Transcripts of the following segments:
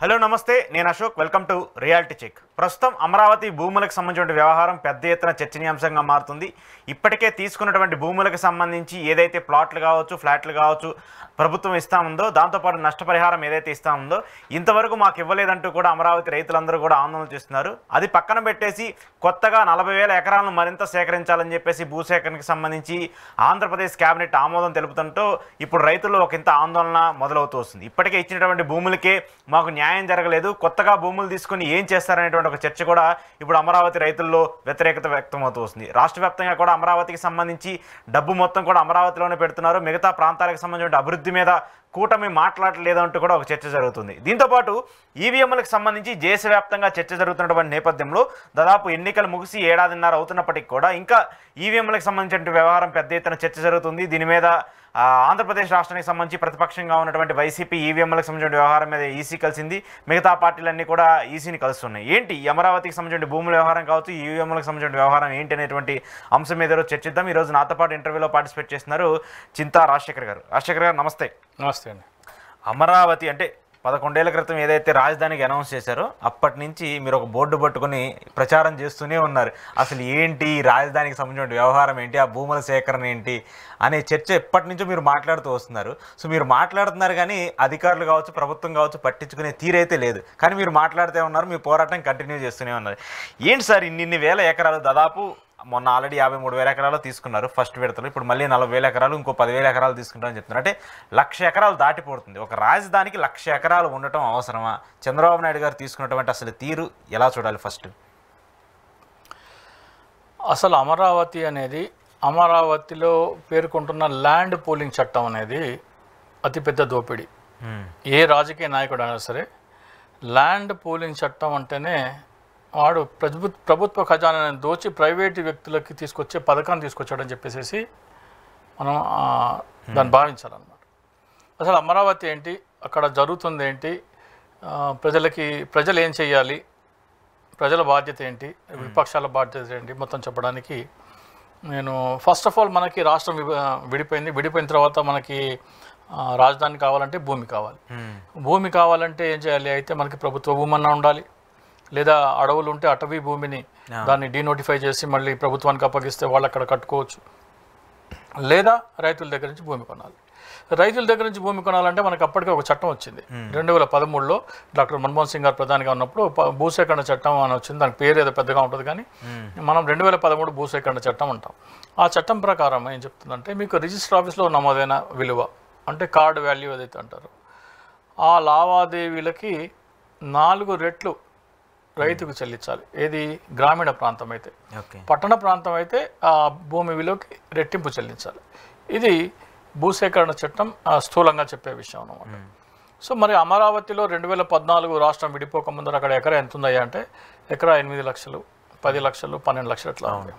Hello నమస్తే, నేను Ashok. Welcome to reality check. ప్రస్తుతం అమరావతి భూములకు సంబంధించిన వ్యవహారం పెద్ద ఎత్తున చర్చనీయాంశంగా మారుతుంది. ఇప్పటికే తీసుకున్నటువంటి భూములకు సంబంధించి ఏదైతే ప్లాట్లు కావచ్చు, ఫ్లాట్లు కావచ్చు ప్రభుత్వం ఇస్తాముందో, దాంతోపాటు నష్టపరిహారం ఏదైతే ఇస్తాముందో ఇంతవరకు మాకు ఇవ్వలేదంటూ కూడా అమరావతి రైతులందరూ కూడా ఆందోళన చేస్తున్నారు. అది పక్కన పెట్టేసి కొత్తగా 40,000 ఎకరాలను మరింత సేకరించాలని చెప్పేసి భూసేకరణకు సంబంధించి ఆంధ్రప్రదేశ్ కేబినెట్ ఆమోదం తెలుపుతుంటూ ఇప్పుడు రైతుల్లో ఒక ఇంత ఆందోళన మొదలవుతూ వస్తుంది. ఇప్పటికే ఇచ్చినటువంటి భూములకే మాకు న్యాయం జరగలేదు, కొత్తగా భూములు తీసుకుని ఏం చేస్తారనేటువంటి ఒక చర్చ కూడా ఇప్పుడు అమరావతి రైతుల్లో వ్యతిరేకత వ్యక్తమవుతూ వస్తుంది. రాష్ట్ర వ్యాప్తంగా కూడా అమరావతికి సంబంధించి డబ్బు మొత్తం కూడా అమరావతిలోనే పెడుతున్నారు. మిగతా ప్రాంతాలకు సంబంధించిన అభివృద్ధి మీద కూటమి మాట్లాడలేదంటూ కూడా ఒక చర్చ జరుగుతుంది. దీంతోపాటు ఈవీఎంలకు సంబంధించి దేశవ్యాప్తంగా చర్చ జరుగుతున్నటువంటి నేపథ్యంలో దాదాపు ఎన్నికలు ముగిసి 1.5 ఏళ్ల అవుతున్నప్పటికీ కూడా ఇంకా ఈవీఎంలకు సంబంధించిన వ్యవహారం పెద్ద ఎత్తున చర్చ జరుగుతుంది. దీని మీద ఆంధ్రప్రదేశ్ రాష్ట్రానికి సంబంధించి ప్రతిపక్షంగా ఉన్నటువంటి వైసీపీ ఈవీఎంలకు సంబంధించిన వ్యవహారం మీద ఈసీ కలిసింది. మిగతా పార్టీలన్నీ కూడా ఈసీని కలుస్తున్నాయి. ఏంటి అమరావతికి సంబంధించిన భూముల వ్యవహారం కావచ్చు, ఈవీఎంలకు సంబంధించిన వ్యవహారం ఏంటి అనేటువంటి అంశం మీద చర్చిద్దాం. ఈరోజు నాతో పాటు ఇంటర్వ్యూలో పార్టిసిపేట్ చేస్తున్నారు చింతా రాజశేఖర్ గారు. రాజశేఖర్ గారు నమస్తే. నమస్తే అండి. అమరావతి అంటే 11 ఏళ్ల క్రితం ఏదైతే రాజధానికి అనౌన్స్ చేశారో అప్పటి నుంచి మీరు ఒక బోర్డు పట్టుకుని ప్రచారం చేస్తూనే ఉన్నారు. అసలు ఏంటి రాజధానికి సంబంధించిన వ్యవహారం ఏంటి, ఆ భూముల సేకరణ ఏంటి అనే చర్చ ఎప్పటి నుంచో మీరు మాట్లాడుతూ వస్తున్నారు. సో మీరు మాట్లాడుతున్నారు కానీ అధికారులు కావచ్చు, ప్రభుత్వం కావచ్చు పట్టించుకునే తీరైతే లేదు. కానీ మీరు మాట్లాడుతూ ఉన్నారు, మీ పోరాటం కంటిన్యూ చేస్తూనే ఉన్నారు. ఏంటి సార్ ఇన్ని వేల ఎకరాలు, దాదాపు మొన్న ఆల్రెడీ 53,000 ఎకరాలు తీసుకున్నారు ఫస్ట్ విడతలు, ఇప్పుడు మళ్ళీ 40,000 ఎకరాలు, ఇంకో 10,000 ఎకరాలు తీసుకుంటామని చెప్తున్నారు. అంటే 1,00,000 ఎకరాలు దాటిపోతుంది. ఒక రాజధానికి 1,00,000 ఎకరాలు ఉండటం అవసరమా? చంద్రబాబు నాయుడు గారు తీసుకున్నటువంటి అసలు తీరు ఎలా చూడాలి? ఫస్ట్ అసలు అమరావతి అనేది, అమరావతిలో పేర్కొంటున్న ల్యాండ్ పూలింగ్ చట్టం అనేది అతిపెద్ద దోపిడీ. ఏ రాజకీయ నాయకుడు అయినా సరే ల్యాండ్ పూలింగ్ చట్టం అంటేనే వాడు ప్రభుత్వ ఖజానాన్ని దోచి ప్రైవేటు వ్యక్తులకి తీసుకొచ్చే పథకాన్ని తీసుకొచ్చాడని చెప్పేసి మనం దాన్ని భావించాలన్నమాట. అసలు అమరావతి ఏంటి, అక్కడ జరుగుతుంది ఏంటి, ప్రజలు ఏం చేయాలి, ప్రజల బాధ్యత ఏంటి, విపక్షాల బాధ్యత ఏంటి మొత్తం చెప్పడానికి నేను ఫస్ట్ ఆఫ్ ఆల్ మనకి రాష్ట్రం విడిపోయిన తర్వాత మనకి రాజధాని కావాలంటే భూమి కావాలి. భూమి కావాలంటే ఏం చేయాలి? అయితే మనకి ప్రభుత్వ భూమి అన్నా ఉండాలి, లేదా అడవులు ఉంటే అటవీ భూమిని దాన్ని డీనోటిఫై చేసి మళ్ళీ ప్రభుత్వానికి అప్పగిస్తే వాళ్ళు అక్కడ కట్టుకోవచ్చు, లేదా రైతుల దగ్గర నుంచి భూమి కొనాలి. రైతుల దగ్గర నుంచి భూమి కొనాలంటే మనకు అప్పటికే ఒక చట్టం వచ్చింది 2013లో. డాక్టర్ మన్మోహన్ సింగ్ గారు ప్రధానిగా ఉన్నప్పుడు భూసేకరణ చట్టం అని వచ్చింది. దాని పేరు ఏదో పెద్దగా ఉంటుంది కానీ మనం 2013 భూసేకరణ చట్టం అంటాం. ఆ చట్టం ప్రకారం ఏం చెప్తుందంటే, మీకు రిజిస్టర్ ఆఫీస్లో నమోదైన విలువ అంటే కార్డు వాల్యూ ఏదైతే అంటారో ఆ లావాదేవీలకి 4 రెట్లు రైతుకు చెల్లించాలి. ఏది గ్రామీణ ప్రాంతం అయితే. పట్టణ ప్రాంతం అయితే ఆ భూమి విలువకి రెట్టింపు చెల్లించాలి. ఇది భూసేకరణ చట్టం స్థూలంగా చెప్పే విషయం అన్నమాట. సో మరి అమరావతిలో 2014 రాష్ట్రం విడిపోక ముందర అక్కడ ఎకరా ఎంత ఉందయ్యా అంటే ఎకరా 8 లక్షలు, 10 లక్షలు, 12 లక్షలు అట్లా ఉంది.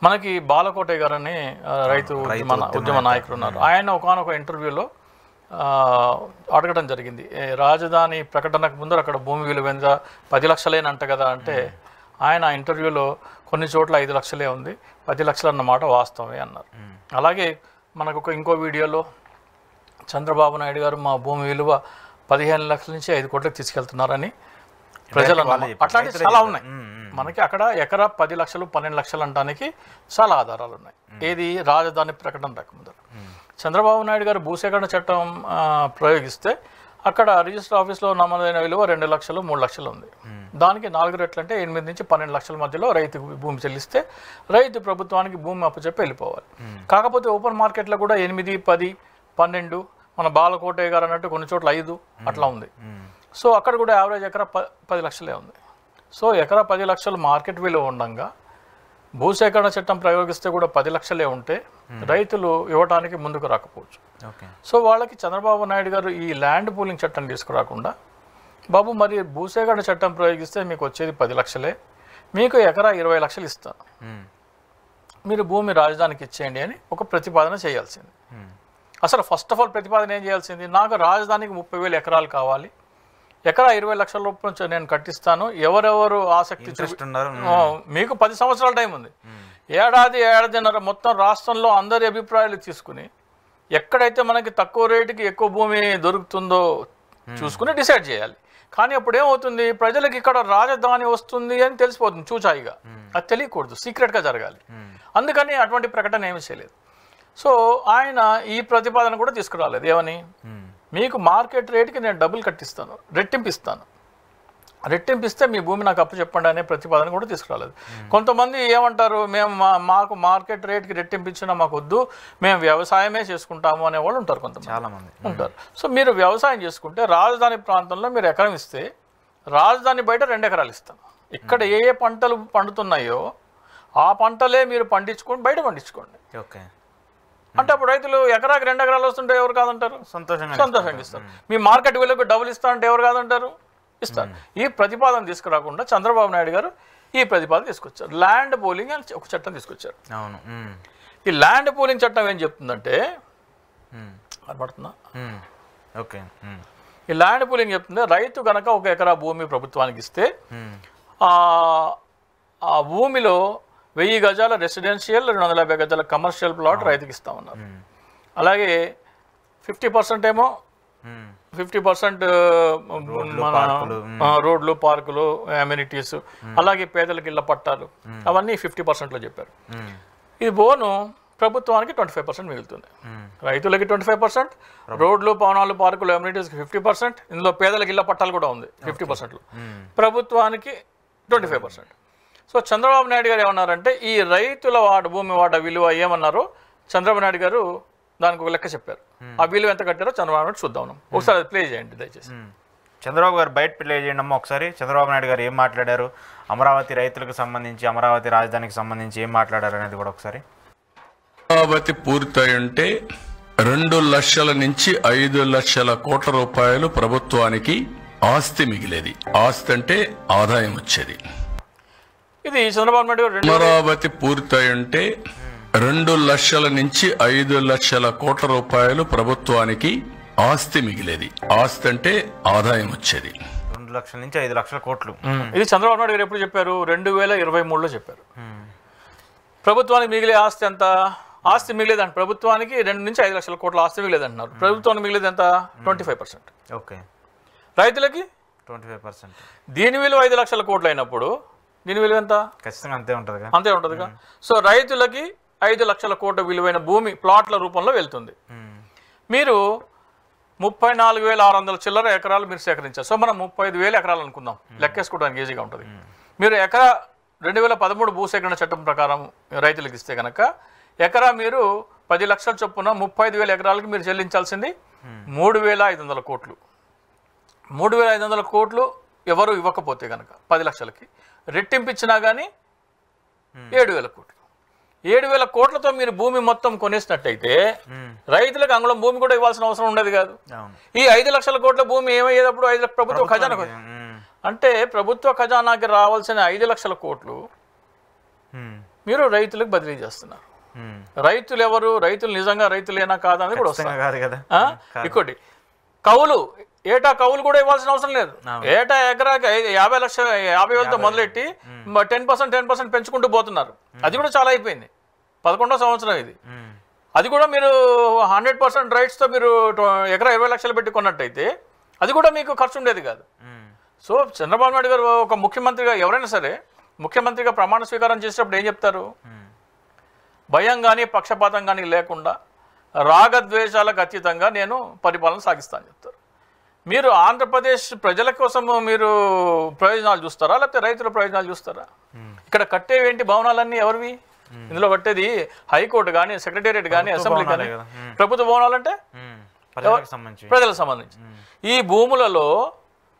మనకి బాలకోటయ్య గారు అని రైతు ఉద్యమ నాయకులు ఉన్నారు. ఆయన ఒకానొక ఇంటర్వ్యూలో అడగడం జరిగింది, రాజధాని ప్రకటనకు ముందర అక్కడ భూమి విలువ 10 లక్షలేనంట కదా అంటే ఆయన ఇంటర్వ్యూలో కొన్ని చోట్ల 5 లక్షలే ఉంది, 10 లక్షలు అన్నమాట వాస్తవమే అన్నారు. అలాగే మనకు ఇంకో వీడియోలో చంద్రబాబు నాయుడు గారు మా భూమి విలువ 15 లక్షల నుంచి 5 కోట్లకు తీసుకెళ్తున్నారని ప్రజలు అట్లాంటివి చాలా ఉన్నాయి. మనకి అక్కడ ఎకరా 10 లక్షలు 12 లక్షలు అనడానికి చాలా ఆధారాలు ఉన్నాయి. ఏది రాజధాని ప్రకటన రాకముందర చంద్రబాబు నాయుడు గారు భూసేకరణ చట్టం ప్రయోగిస్తే అక్కడ రిజిస్టర్ ఆఫీస్లో నమోదైన విలువ 2 లక్షలు 3 లక్షలు ఉంది. దానికి 4 రెట్లు అంటే 8 నుంచి 12 లక్షల మధ్యలో రైతు భూమి చెల్లిస్తే రైతు ప్రభుత్వానికి భూమి అప్పచెప్పి వెళ్ళిపోవాలి. కాకపోతే ఓపెన్ మార్కెట్లో కూడా 8, 10, 12 మన బాలకోటయ్య గారు అన్నట్టు కొన్ని చోట్ల 5 అట్లా ఉంది. సో అక్కడ కూడా యావరేజ్ ఎకరా 10 లక్షలే ఉంది. సో ఎకరా 10 లక్షలు మార్కెట్ విలువ ఉండగా భూసేకరణ చట్టం ప్రయోగిస్తే కూడా 10 లక్షలే ఉంటే రైతులు ఇవ్వడానికి ముందుకు రాకపోవచ్చు. సో వాళ్ళకి చంద్రబాబు నాయుడు గారు ఈ ల్యాండ్ పూలింగ్ చట్టం తీసుకురాకుండా, బాబు మరి భూసేకరణ చట్టం ప్రయోగిస్తే మీకు వచ్చేది 10 లక్షలే, మీకు ఎకరా 20 లక్షలు ఇస్తాను, మీరు భూమి రాజధానికి ఇచ్చేయండి అని ఒక ప్రతిపాదన చేయాల్సింది. అసలు ఫస్ట్ ఆఫ్ ఆల్ ప్రతిపాదన ఏం చేయాల్సింది, నాకు రాజధానికి 30,000 ఎకరాలు కావాలి, ఎకరా 20 లక్షల రూపాయలు నేను కట్టిస్తాను, ఎవరెవరు ఆసక్తి చూపిస్తున్నారు, మీకు 10 సంవత్సరాల టైం ఉంది, ఏడాదిన్నర మొత్తం రాష్ట్రంలో అందరి అభిప్రాయాలు తీసుకుని ఎక్కడైతే మనకి తక్కువ రేటుకి ఎక్కువ భూమి దొరుకుతుందో చూసుకుని డిసైడ్ చేయాలి. కానీ అప్పుడు ఏమవుతుంది, ప్రజలకు ఇక్కడ రాజధాని వస్తుంది అని తెలిసిపోతుంది చూచాయిగా. అది తెలియకూడదు, సీక్రెట్గా జరగాలి. అందుకని అటువంటి ప్రకటన ఏమీ చేయలేదు. సో ఆయన ఈ ప్రతిపాదన కూడా తీసుకురాలేదు. ఏమని, మీకు మార్కెట్ రేట్కి నేను డబ్బులు కట్టిస్తాను, రెట్టింపిస్తే మీ భూమి నాకు అప్పు చెప్పండి అనే ప్రతిపాదన కూడా తీసుకురాలేదు. కొంతమంది ఏమంటారు, మేము మాకు మార్కెట్ రేట్కి రెట్టింపించినా మాకు వద్దు, మేము వ్యవసాయమే చేసుకుంటాము అనే వాళ్ళు ఉంటారు, కొంతమంది చాలామంది ఉంటారు. సో మీరు వ్యవసాయం చేసుకుంటే రాజధాని ప్రాంతంలో మీరు ఎకరం ఇస్తే రాజధాని బయట 2 ఎకరాలు ఇస్తాను. ఇక్కడ ఏ ఏ పంటలు పండుతున్నాయో ఆ పంటలే మీరు పండించుకోండి, బయట పండించుకోండి. ఓకే అంటే అప్పుడు రైతులు ఎకరాకి 2 ఎకరాలు వస్తుంటే ఎవరు కాదంటారు, సంతోషంగా ఇస్తారు. మీ మార్కెట్ విలువకు డబ్బులు ఇస్తా అంటే ఎవరు కాదంటారు, ఇస్తారు. ఈ ప్రతిపాదన తీసుకురాకుండా చంద్రబాబు నాయుడు గారు ఈ ప్రతిపాదన తీసుకొచ్చారు. ల్యాండ్ పూలింగ్ అని ఒక చట్టం తీసుకొచ్చారు. అవును. ఈ ల్యాండ్ పూలింగ్ చట్టం ఏం చెప్తుందంటే, అర్థపడుతుందా? ఓకే. ఈ ల్యాండ్ పూలింగ్ చెప్తుంది, రైతు కనుక 1 ఎకరా భూమి ప్రభుత్వానికి ఇస్తే ఆ భూమిలో 1000 గజాల రెసిడెన్షియల్, 250 గజాల కమర్షియల్ ప్లాట్ రైతుకి ఇస్తామన్నారు. అలాగే 50% ఏమో 50% మన రోడ్లు, పార్కులు, అమ్యూనిటీస్, అలాగే పేదలకు ఇళ్ల పట్టాలు, అవన్నీ 50%లో చెప్పారు. ఇది బోను ప్రభుత్వానికి 25% మిగులుతుంది. రైతులకి 25%, రోడ్లు, భవనాలు, పార్కులు, అమ్యూనిటీస్కి 50%, ఇందులో పేదలకు ఇళ్ల పట్టాలు కూడా ఉంది 50%లో, ప్రభుత్వానికి 25%. సో చంద్రబాబు నాయుడు గారు ఏమన్నారంటే, ఈ రైతుల భూమి వాట విలువ ఏమన్నారో చంద్రబాబు నాయుడు గారు దానికి ఒక లెక్క చెప్పారు. ఆ విలువ ఎంత కట్టారో చంద్రబాబు నాయుడు చూద్దాం. ఒకసారి అది ప్లే చేయండి దయచేసి. చంద్రబాబు గారు బయట ప్లే చేయండి అమ్మ ఒకసారి. చంద్రబాబు నాయుడు గారు ఏం మాట్లాడారు, అమరావతి రైతులకు సంబంధించి, అమరావతి రాజధానికి సంబంధించి ఏం మాట్లాడారు అనేది కూడా ఒకసారి. అమరావతి పూర్తయి ఉంటే 2 లక్షల నుంచి 5 లక్షల కోట్ల రూపాయలు ప్రభుత్వానికి ఆస్తి మిగిలేది. ఆస్తి అంటే ఆదాయం వచ్చేది. ఇది చంద్రబాబు నాయుడు గారు అమరావతి పూర్తయి ఉంటే 2 లక్షల నుంచి 5 లక్షల కోట్ల రూపాయలు ప్రభుత్వానికి ఆస్తి మిగిలేది. ఆస్తి అంటే ఆదాయం వచ్చేది. 2 లక్షల నుంచి 5 లక్షల కోట్లు. ఇది చంద్రబాబు నాయుడు గారు ఎప్పుడు చెప్పారు, 2023లో చెప్పారు. ప్రభుత్వానికి మిగిలే ఆస్తి ఎంత, ఆస్తి మిగిలేదంట ప్రభుత్వానికి 2 నుంచి 5 లక్షల కోట్ల ఆస్తి మిగిలేదు అంటున్నారు. ప్రభుత్వానికి మిగిలేదు ఎంత, 25%. ఓకే. రైతులకి 25%. దీని విలువ 5 లక్షల కోట్లు అయినప్పుడు దీని విలువ ఎంత, ఖచ్చితంగా అంతే ఉంటుందిగా. అంతే ఉంటుందిగా. సో రైతులకి 5 లక్షల కోట్ల విలువైన భూమి ప్లాట్ల రూపంలో వెళ్తుంది. మీరు 34,600 చిల్లర ఎకరాలు మీరు సేకరించారు. సో మనం 35,000 ఎకరాలు అనుకుందాం, లెక్కేసుకోవడానికి ఈజీగా ఉంటుంది. మీరు ఎకరా 2013 భూసేకరణ చట్టం ప్రకారం రైతులకు ఇస్తే కనుక ఎకరా మీరు 10 లక్షల చొప్పున 35,000 ఎకరాలకి మీరు చెల్లించాల్సింది 3,500 కోట్లు. 3,500 కోట్లు ఎవరు ఇవ్వకపోతే కనుక 10 లక్షలకి రెట్టింపించినా కానీ 7,000 కోట్లు. 7,000 కోట్లతో మీరు భూమి మొత్తం కొనేసినట్టయితే రైతులకు అంగుళం భూమి కూడా ఇవ్వాల్సిన అవసరం ఉండదు కాదు. ఈ 5 లక్షల కోట్ల భూమి ఏమయ్యేటప్పుడు 5 లక్షల ప్రభుత్వ ఖజానా, అంటే ప్రభుత్వ ఖజానాకి రావాల్సిన 5 లక్షల కోట్లు మీరు రైతులకు బదిలీ చేస్తున్నారు. రైతులు ఎవరు, రైతులు నిజంగా రైతులేనా కాదా అనేది కూడా వస్తుంది. ఇంకోటి కౌలు, ఏటా కౌలు కూడా ఇవ్వాల్సిన అవసరం లేదు. ఏటా ఎకరాకి 50,000తో మొదలెట్టి 10% పెంచుకుంటూ పోతున్నారు. అది కూడా చాలా అయిపోయింది. 11వ సంవత్సరం ఇది. అది కూడా మీరు 100% రైట్స్తో మీరు ఎకరా 20 లక్షలు పెట్టి కొన్నట్టయితే అది కూడా మీకు ఖర్చు ఉండేది కాదు. సో చంద్రబాబు నాయుడు గారు ఒక ముఖ్యమంత్రిగా, ఎవరైనా సరే ముఖ్యమంత్రిగా ప్రమాణ స్వీకారం చేసేటప్పుడు ఏం చెప్తారు, భయం కానీ పక్షపాతం కానీ లేకుండా రాగద్వేషాలకు అతీతంగా నేను పరిపాలన సాగిస్తాను చెప్తారు. మీరు ఆంధ్రప్రదేశ్ ప్రజల కోసము మీరు ప్రయోజనాలు చూస్తారా, లేకపోతే రైతుల ప్రయోజనాలు చూస్తారా? ఇక్కడ కట్టేవేంటి భవనాలన్నీ ఎవరివి? ఇందులో కట్టేది హైకోర్టు కానీ, సెక్రటేరియట్ కానీ, అసెంబ్లీ కానీ. ప్రభుత్వ భవనాలంటే ప్రజలకు సంబంధించి. ఈ భూములలో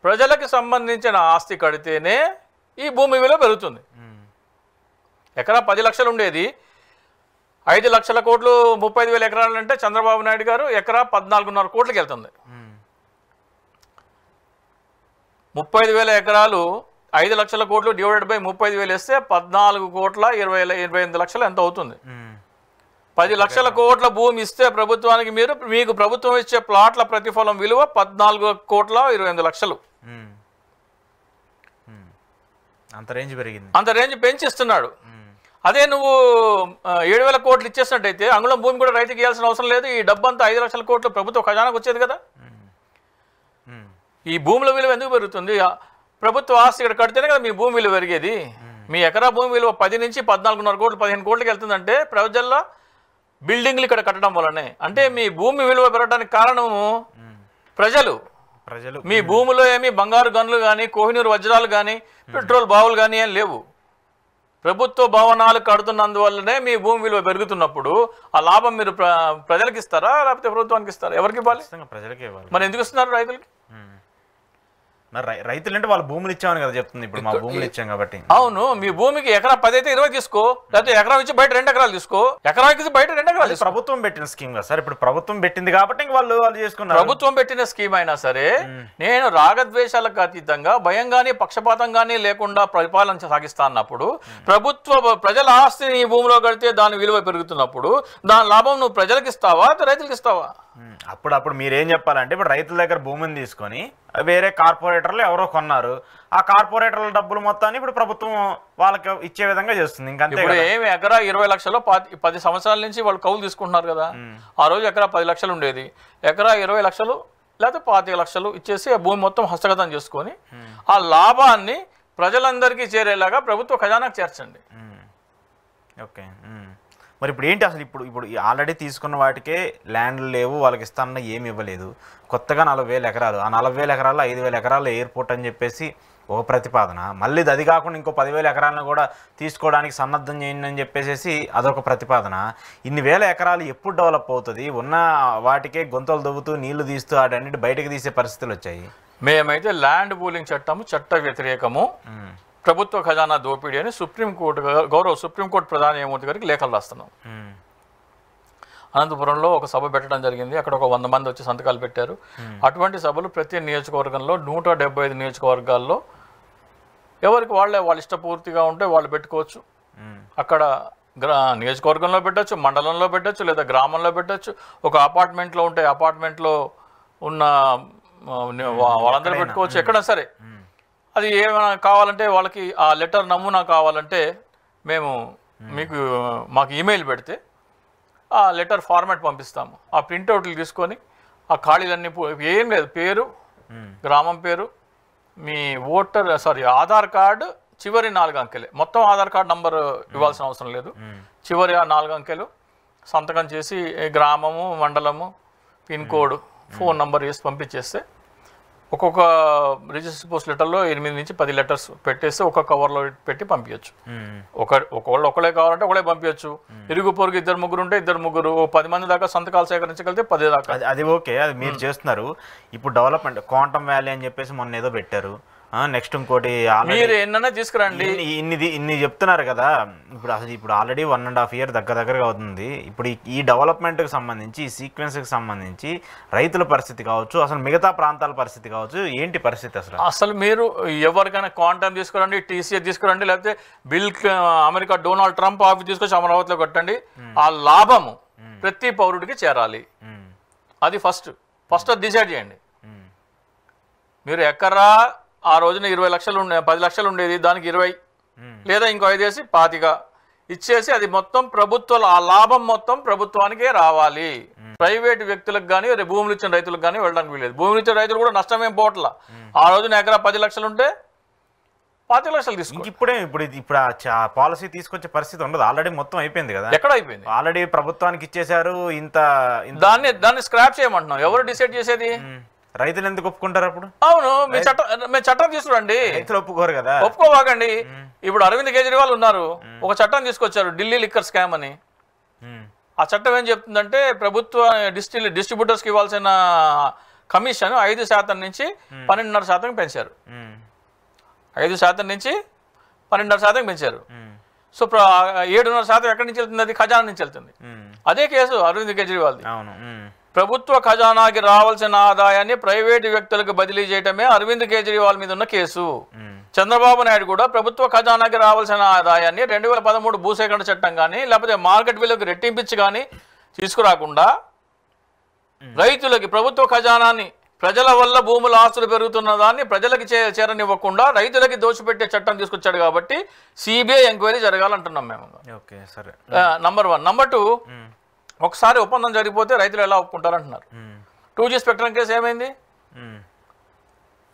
ప్రజలకు సంబంధించిన ఆస్తి కడితేనే ఈ భూమి విలువ పెరుగుతుంది. ఎకరా 10 లక్షలు ఉండేది 5 లక్షల కోట్లు, 35,000 ఎకరాలు అంటే చంద్రబాబు నాయుడు గారు ఎకరా 14.5 కోట్లకి వెళ్తుంది. 35,000 ఎకరాలు 5 లక్షల కోట్లు డివైడెడ్ బై 35,000 వేస్తే 14,28 లక్షలు ఎంత అవుతుంది? 10 లక్షల కోట్ల భూమి ఇస్తే ప్రభుత్వానికి మీకు ప్రభుత్వం ఇచ్చే ప్లాట్ల ప్రతిఫలం విలువ 14,28 లక్షలు. అంత రేంజ్ పెరిగింది, అంత రేంజ్ పెంచిస్తున్నాడు. అదే నువ్వు 7,000 కోట్లు ఇచ్చేసినట్టయితే అంగుళం భూమి కూడా రైతుకి ఇవ్వాల్సిన అవసరం లేదు. ఈ డబ్బంతా 5 లక్షల కోట్లు ప్రభుత్వ ఖజానాకు వచ్చేది కదా. ఈ భూముల విలువ ఎందుకు పెరుగుతుంది? ప్రభుత్వ ఆస్తి ఇక్కడ కడితేనే కదా మీ భూమి విలువ పెరిగేది. మీ ఎకరా భూమి విలువ 10 నుంచి 14.5 కోట్లు 15 కోట్లకి వెళ్తుందంటే ప్రజల్లో బిల్డింగ్లు ఇక్కడ కట్టడం వల్లనే. అంటే మీ భూమి విలువ పెరగడానికి కారణము ప్రజలు. మీ భూమిలో ఏమి బంగారు గనులు కానీ కోహినూరు వజ్రాలు కానీ పెట్రోల్ బావులు కానీ ఏం లేవు. ప్రభుత్వ భవనాలు కడుతున్నందువల్లనే మీ భూమి విలువ పెరుగుతున్నప్పుడు ఆ లాభం మీరు ప్రజలకు ఇస్తారా లేకపోతే ప్రభుత్వానికి ఇస్తారా? ఎవరికి ఇవ్వాలి? ప్రజలకే ఇవ్వాలి. మరి ఎందుకు ఇస్తున్నారు రైతులకి? మరి రైతులు అంటే వాళ్ళ భూములు ఇచ్చామని కదా చెప్తుంది. ఇప్పుడు మా భూములు ఇచ్చాం కాబట్టి. అవును, మీ భూమికి ఎకరా 10 అయితే 20 తీసుకో, లేకపోతే ఎకరా ఇచ్చి బయట 2 ఎకరాలు తీసుకో. ఎకరాకి బయట 2 ఎకరాలు ప్రభుత్వం పెట్టిన స్కీమ్ కదా సార్. ఇప్పుడు ప్రభుత్వం పెట్టింది కాబట్టి వాళ్ళు చేసుకున్నారు. ప్రభుత్వం పెట్టిన స్కీమ్ అయినా సరే నేను రాగద్వేషాలకు అతీతంగా భయంగానే పక్షపాతంగానే లేకుండా పరిపాలన సాగిస్తా అన్నప్పుడు ప్రజల ఆస్తిని ఈ భూమిలో కడితే దాని విలువ పెరుగుతున్నప్పుడు దాని లాభం నువ్వు ప్రజలకు ఇస్తావా రైతులకు ఇస్తావా? అప్పుడు మీరేం చెప్పాలంటే ఇప్పుడు రైతుల దగ్గర భూమిని తీసుకొని వేరే కార్పొరేటర్లు ఎవరో కొన్నారు. ఆ కార్పొరేటర్ల డబ్బులు మొత్తాన్ని ఇప్పుడు ప్రభుత్వం వాళ్ళకి ఇచ్చే విధంగా చేస్తుంది. ఇంకంతే. ఏమి ఎకరా 20 లక్షలు 10 సంవత్సరాల నుంచి వాళ్ళు కౌలు తీసుకుంటున్నారు కదా. ఆ రోజు ఎకరా 10 లక్షలు ఉండేది, ఎకరా 20 లక్షలు లేకపోతే 25 లక్షలు ఇచ్చేసి ఆ భూమి మొత్తం హస్తగతం చేసుకొని ఆ లాభాన్ని ప్రజలందరికీ చేరేలాగా ప్రభుత్వ ఖజానాకు చేర్చండి. ఓకే. మరి ఇప్పుడు ఏంటి అసలు? ఇప్పుడు ఆల్రెడీ తీసుకున్న వాటికే ల్యాండ్లు లేవు, వాళ్ళకి ఇస్తానన్నా ఏమి ఇవ్వలేదు. కొత్తగా 40,000 ఎకరాలు, ఆ 40,000 ఎకరాల్లో 5,000 ఎకరాల్లో ఎయిర్పోర్ట్ అని చెప్పేసి ఒక ప్రతిపాదన. మళ్ళీ అది కాకుండా ఇంకో 10,000 ఎకరాలను కూడా తీసుకోవడానికి సన్నద్ధం చేయండి అని చెప్పేసి అదొక ప్రతిపాదన. ఇన్ని వేల ఎకరాలు ఎప్పుడు డెవలప్ అవుతుంది? ఉన్న వాటికే గొంతులు దవ్వుతూ నీళ్లు తీస్తూ వాటన్నిటి బయటకు తీసే పరిస్థితులు వచ్చాయి. మేమైతే ల్యాండ్ పూలింగ్ చట్టము చట్ట వ్యతిరేకము, ప్రభుత్వ ఖజానా దోపిడీ అని గౌరవ సుప్రీంకోర్టు ప్రధాన న్యాయమూర్తి గారికి లేఖలు రాస్తున్నాం. అనంతపురంలో ఒక సభ పెట్టడం జరిగింది. అక్కడ ఒక 100 మంది వచ్చి సంతకాలు పెట్టారు. అటువంటి సభలు ప్రతి నియోజకవర్గంలో 175 నియోజకవర్గాల్లో ఎవరికి వాళ్ళ ఇష్టపూర్తిగా ఉంటే వాళ్ళు పెట్టుకోవచ్చు. అక్కడ నియోజకవర్గంలో పెట్టచ్చు, మండలంలో పెట్టచ్చు, లేదా గ్రామంలో పెట్టచ్చు. ఒక అపార్ట్మెంట్లో ఉంటే అపార్ట్మెంట్లో ఉన్న వాళ్ళందరూ పెట్టుకోవచ్చు. ఎక్కడైనా సరే అది ఏమైనా కావాలంటే వాళ్ళకి ఆ లెటర్ నమూనా కావాలంటే మాకు ఈమెయిల్ పెడితే ఆ లెటర్ ఫార్మాట్ పంపిస్తాము. ఆ ప్రింట్అవుట్లు తీసుకొని ఆ ఖాళీలన్నీ ఏం లేదు, పేరు, గ్రామం పేరు, మీ ఆధార్ కార్డు చివరి 4 అంకెలే, మొత్తం ఆధార్ కార్డు నంబర్ ఇవ్వాల్సిన అవసరం లేదు. చివరి 4 అంకెలు సంతకం చేసి గ్రామము, మండలము, పిన్ కోడ్, ఫోన్ నంబర్ వేసి పంపించేస్తే ఒక్కొక్క రిజిస్టర్ పోస్ట్ లెటర్లో 8 నుంచి 10 లెటర్స్ పెట్టేస్తే ఒక కవర్లో పెట్టి పంపించచ్చు. ఒకళ్ళే కావాలంటే ఒకళ్ళే పంపించచ్చు. ఇరుగు పొరుగు 2-3 ఉంటే 2-3, 10 మంది దాకా సంతకాలు సేకరించగలిగితే 10 దాకా. అది ఓకే, అది మీరు చేస్తున్నారు. ఇప్పుడు డెవలప్మెంట్ క్వాంటమ్ వ్యాలీ అని చెప్పేసి మొన్న ఏదో పెట్టారు. నెక్స్ట్ ఇంకోటి మీరు ఎన్నైనా తీసుకురండి. ఇన్ని చెప్తున్నారు కదా. ఇప్పుడు ఆల్రెడీ 1.5 year దగ్గరగా అవుతుంది. ఇప్పుడు ఈ డెవలప్మెంట్కి సంబంధించి, ఈ సీక్వెన్స్కి సంబంధించి రైతుల పరిస్థితి కావచ్చు, అసలు మిగతా ప్రాంతాల పరిస్థితి కావచ్చు, ఏంటి పరిస్థితి అసలు? మీరు ఎవరికైనా క్వాంటమ్ తీసుకురండి, టీసీఏ తీసుకురండి, లేకపోతే అమెరికా డొనాల్డ్ ట్రంప్ ఆఫీస్ తీసుకొచ్చి అమరావతిలో కట్టండి. ఆ లాభము ప్రతి పౌరుడికి చేరాలి. అది ఫస్ట్ డిసైడ్ చేయండి. మీరు ఎకరా ఆ రోజున 20 లక్షలు 10 లక్షలు ఉండేది, దానికి 20 లేదా ఇంకో 5 వేసి 25 ఇచ్చేసి అది మొత్తం ఆ లాభం మొత్తం ప్రభుత్వానికే రావాలి. ప్రైవేట్ వ్యక్తులకు కానీ భూములు ఇచ్చిన రైతులకు కానీ వెళ్ళడానికి వీలేదు. భూములు ఇచ్చిన రైతులు కూడా నష్టమేం పోవట్లా. ఆ రోజున ఎకరా 10 లక్షలు ఉంటే 25 లక్షలు తీసుకో. ఇప్పుడు పాలసీ తీసుకొచ్చే పరిస్థితి ఉండదు. ఆల్రెడీ మొత్తం అయిపోయింది కదా. ఎక్కడ అయిపోయింది? ఆల్రెడీ ప్రభుత్వానికి ఇచ్చేశారు. దాన్ని స్క్రాప్ చేయమంటున్నాం. ఎవరు డిసైడ్ చేసేది? రైతులు ఎందుకు ఒప్పుకుంటారు అప్పుడు? అవును, మీ చట్టం తీసుకురండి. రైతులు ఒప్పుకోరు కదా. ఒప్పుకోవాకండి. ఇప్పుడు అరవింద్ కేజ్రీవాల్ ఉన్నారు, ఒక చట్టం తీసుకొచ్చారు, ఢిల్లీ లిక్కర్ స్కామ్ అని. ఆ చట్టం ఏం చెప్తుందంటే ప్రభుత్వ డిస్ట్రిబ్యూటర్స్కి ఇవ్వాల్సిన కమిషన్ 5% నుంచి 12.5% పెంచారు. 5% నుంచి 12.5% పెంచారు. సో 7.5% ఎక్కడి నుంచి వెళ్తుంది? అది ఖజానా నుంచి వెళ్తుంది. అదే కేసు అరవింద్ కేజ్రీవాల్ది. ప్రభుత్వ ఖజానాకి రావాల్సిన ఆదాయాన్ని ప్రైవేటు వ్యక్తులకు బదిలీ చేయటమే అరవింద్ కేజ్రీవాల్ మీద ఉన్న కేసు. చంద్రబాబు నాయుడు కూడా ప్రభుత్వ ఖజానాకి రావాల్సిన ఆదాయాన్ని 2013 భూసేకరణ చట్టం కానీ లేకపోతే మార్కెట్ విలువకి రెట్టింపించి కానీ తీసుకురాకుండా రైతులకి ప్రభుత్వ ఖజానాన్ని ప్రజల వల్ల భూముల ఆస్తులు పెరుగుతున్న దాన్ని ప్రజలకి చేరనివ్వకుండా రైతులకి దోచిపెట్టే చట్టం తీసుకొచ్చాడు. కాబట్టి సిబిఐ ఎంక్వైరీ జరగాలంటున్నాం మేము. నంబర్ 1. నంబర్ 2, ఒకసారి ఒప్పందం జరిగిపోతే రైతులు ఎలా ఒప్పుకుంటారంటున్నారు. 2G స్పెక్ట్రమ్ కేసు ఏమైంది?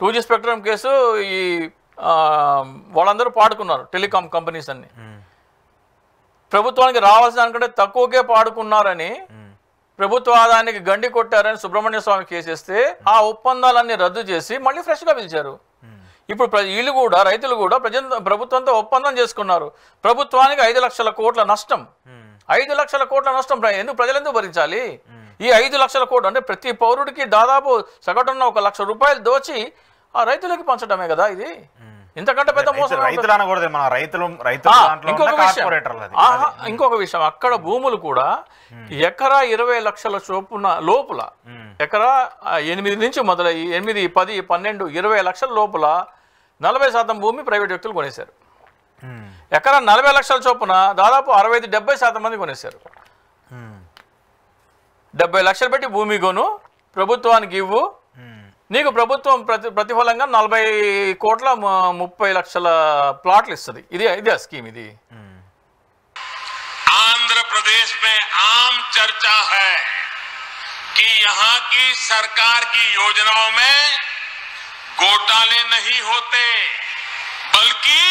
2G స్పెక్ట్రమ్ కేసు ఈ వాళ్ళందరూ పాడుకున్నారు, టెలికాం కంపెనీస్ అన్ని. ప్రభుత్వానికి రావాల్సిన దానికంటే తక్కువకే పాడుకున్నారని, ప్రభుత్వ ఆదాయానికి గండి కొట్టారని సుబ్రహ్మణ్య స్వామి కేసేస్తే ఆ ఒప్పందాలన్నీ రద్దు చేసి మళ్ళీ ఫ్రెష్గా పిలిచారు. ఇప్పుడు వీళ్ళు కూడా, రైతులు కూడా ప్రభుత్వంతో ఒప్పందం చేసుకున్నారు. ప్రభుత్వానికి 5 లక్షల కోట్ల నష్టం, 5 లక్షల కోట్ల నష్టం ప్రజలు ఎందుకు భరించాలి? ఈ 5 లక్షల కోట్లు అంటే ప్రతి పౌరుడికి దాదాపు సగటున 1 లక్ష రూపాయలు దోచి ఆ రైతులకి పంచడమే కదా ఇది. ఇంతకంటే పెద్ద మోసం. ఇంకొక విషయం, అక్కడ భూములు కూడా ఎకరా 20 లక్షల చొప్పున లోపల, ఎకరా 8 నుంచి మొదలయ్యి 8, 10, 12, 20 లక్షల లోపల 40% భూమి ప్రైవేట్ వ్యక్తులు కొనేశారు. ఎకరా 40 లక్షల చొప్పున దాదాపు 65-70% మంది కొనేశారు. 70 లక్షలు పెట్టి భూమి కొను, ప్రభుత్వానికి ఇవ్వు, నీకు ప్రభుత్వం ప్రతిఫలంగా 40 కోట్ల 30 లక్షల ప్లాట్లు ఇస్తుంది. ఇది ఆ స్కీమ్. ఇది आंध्र प्रदेश में आम चर्चा है कि यहां की सरकार की योजनाओं में घोटाले नहीं होते, बल्कि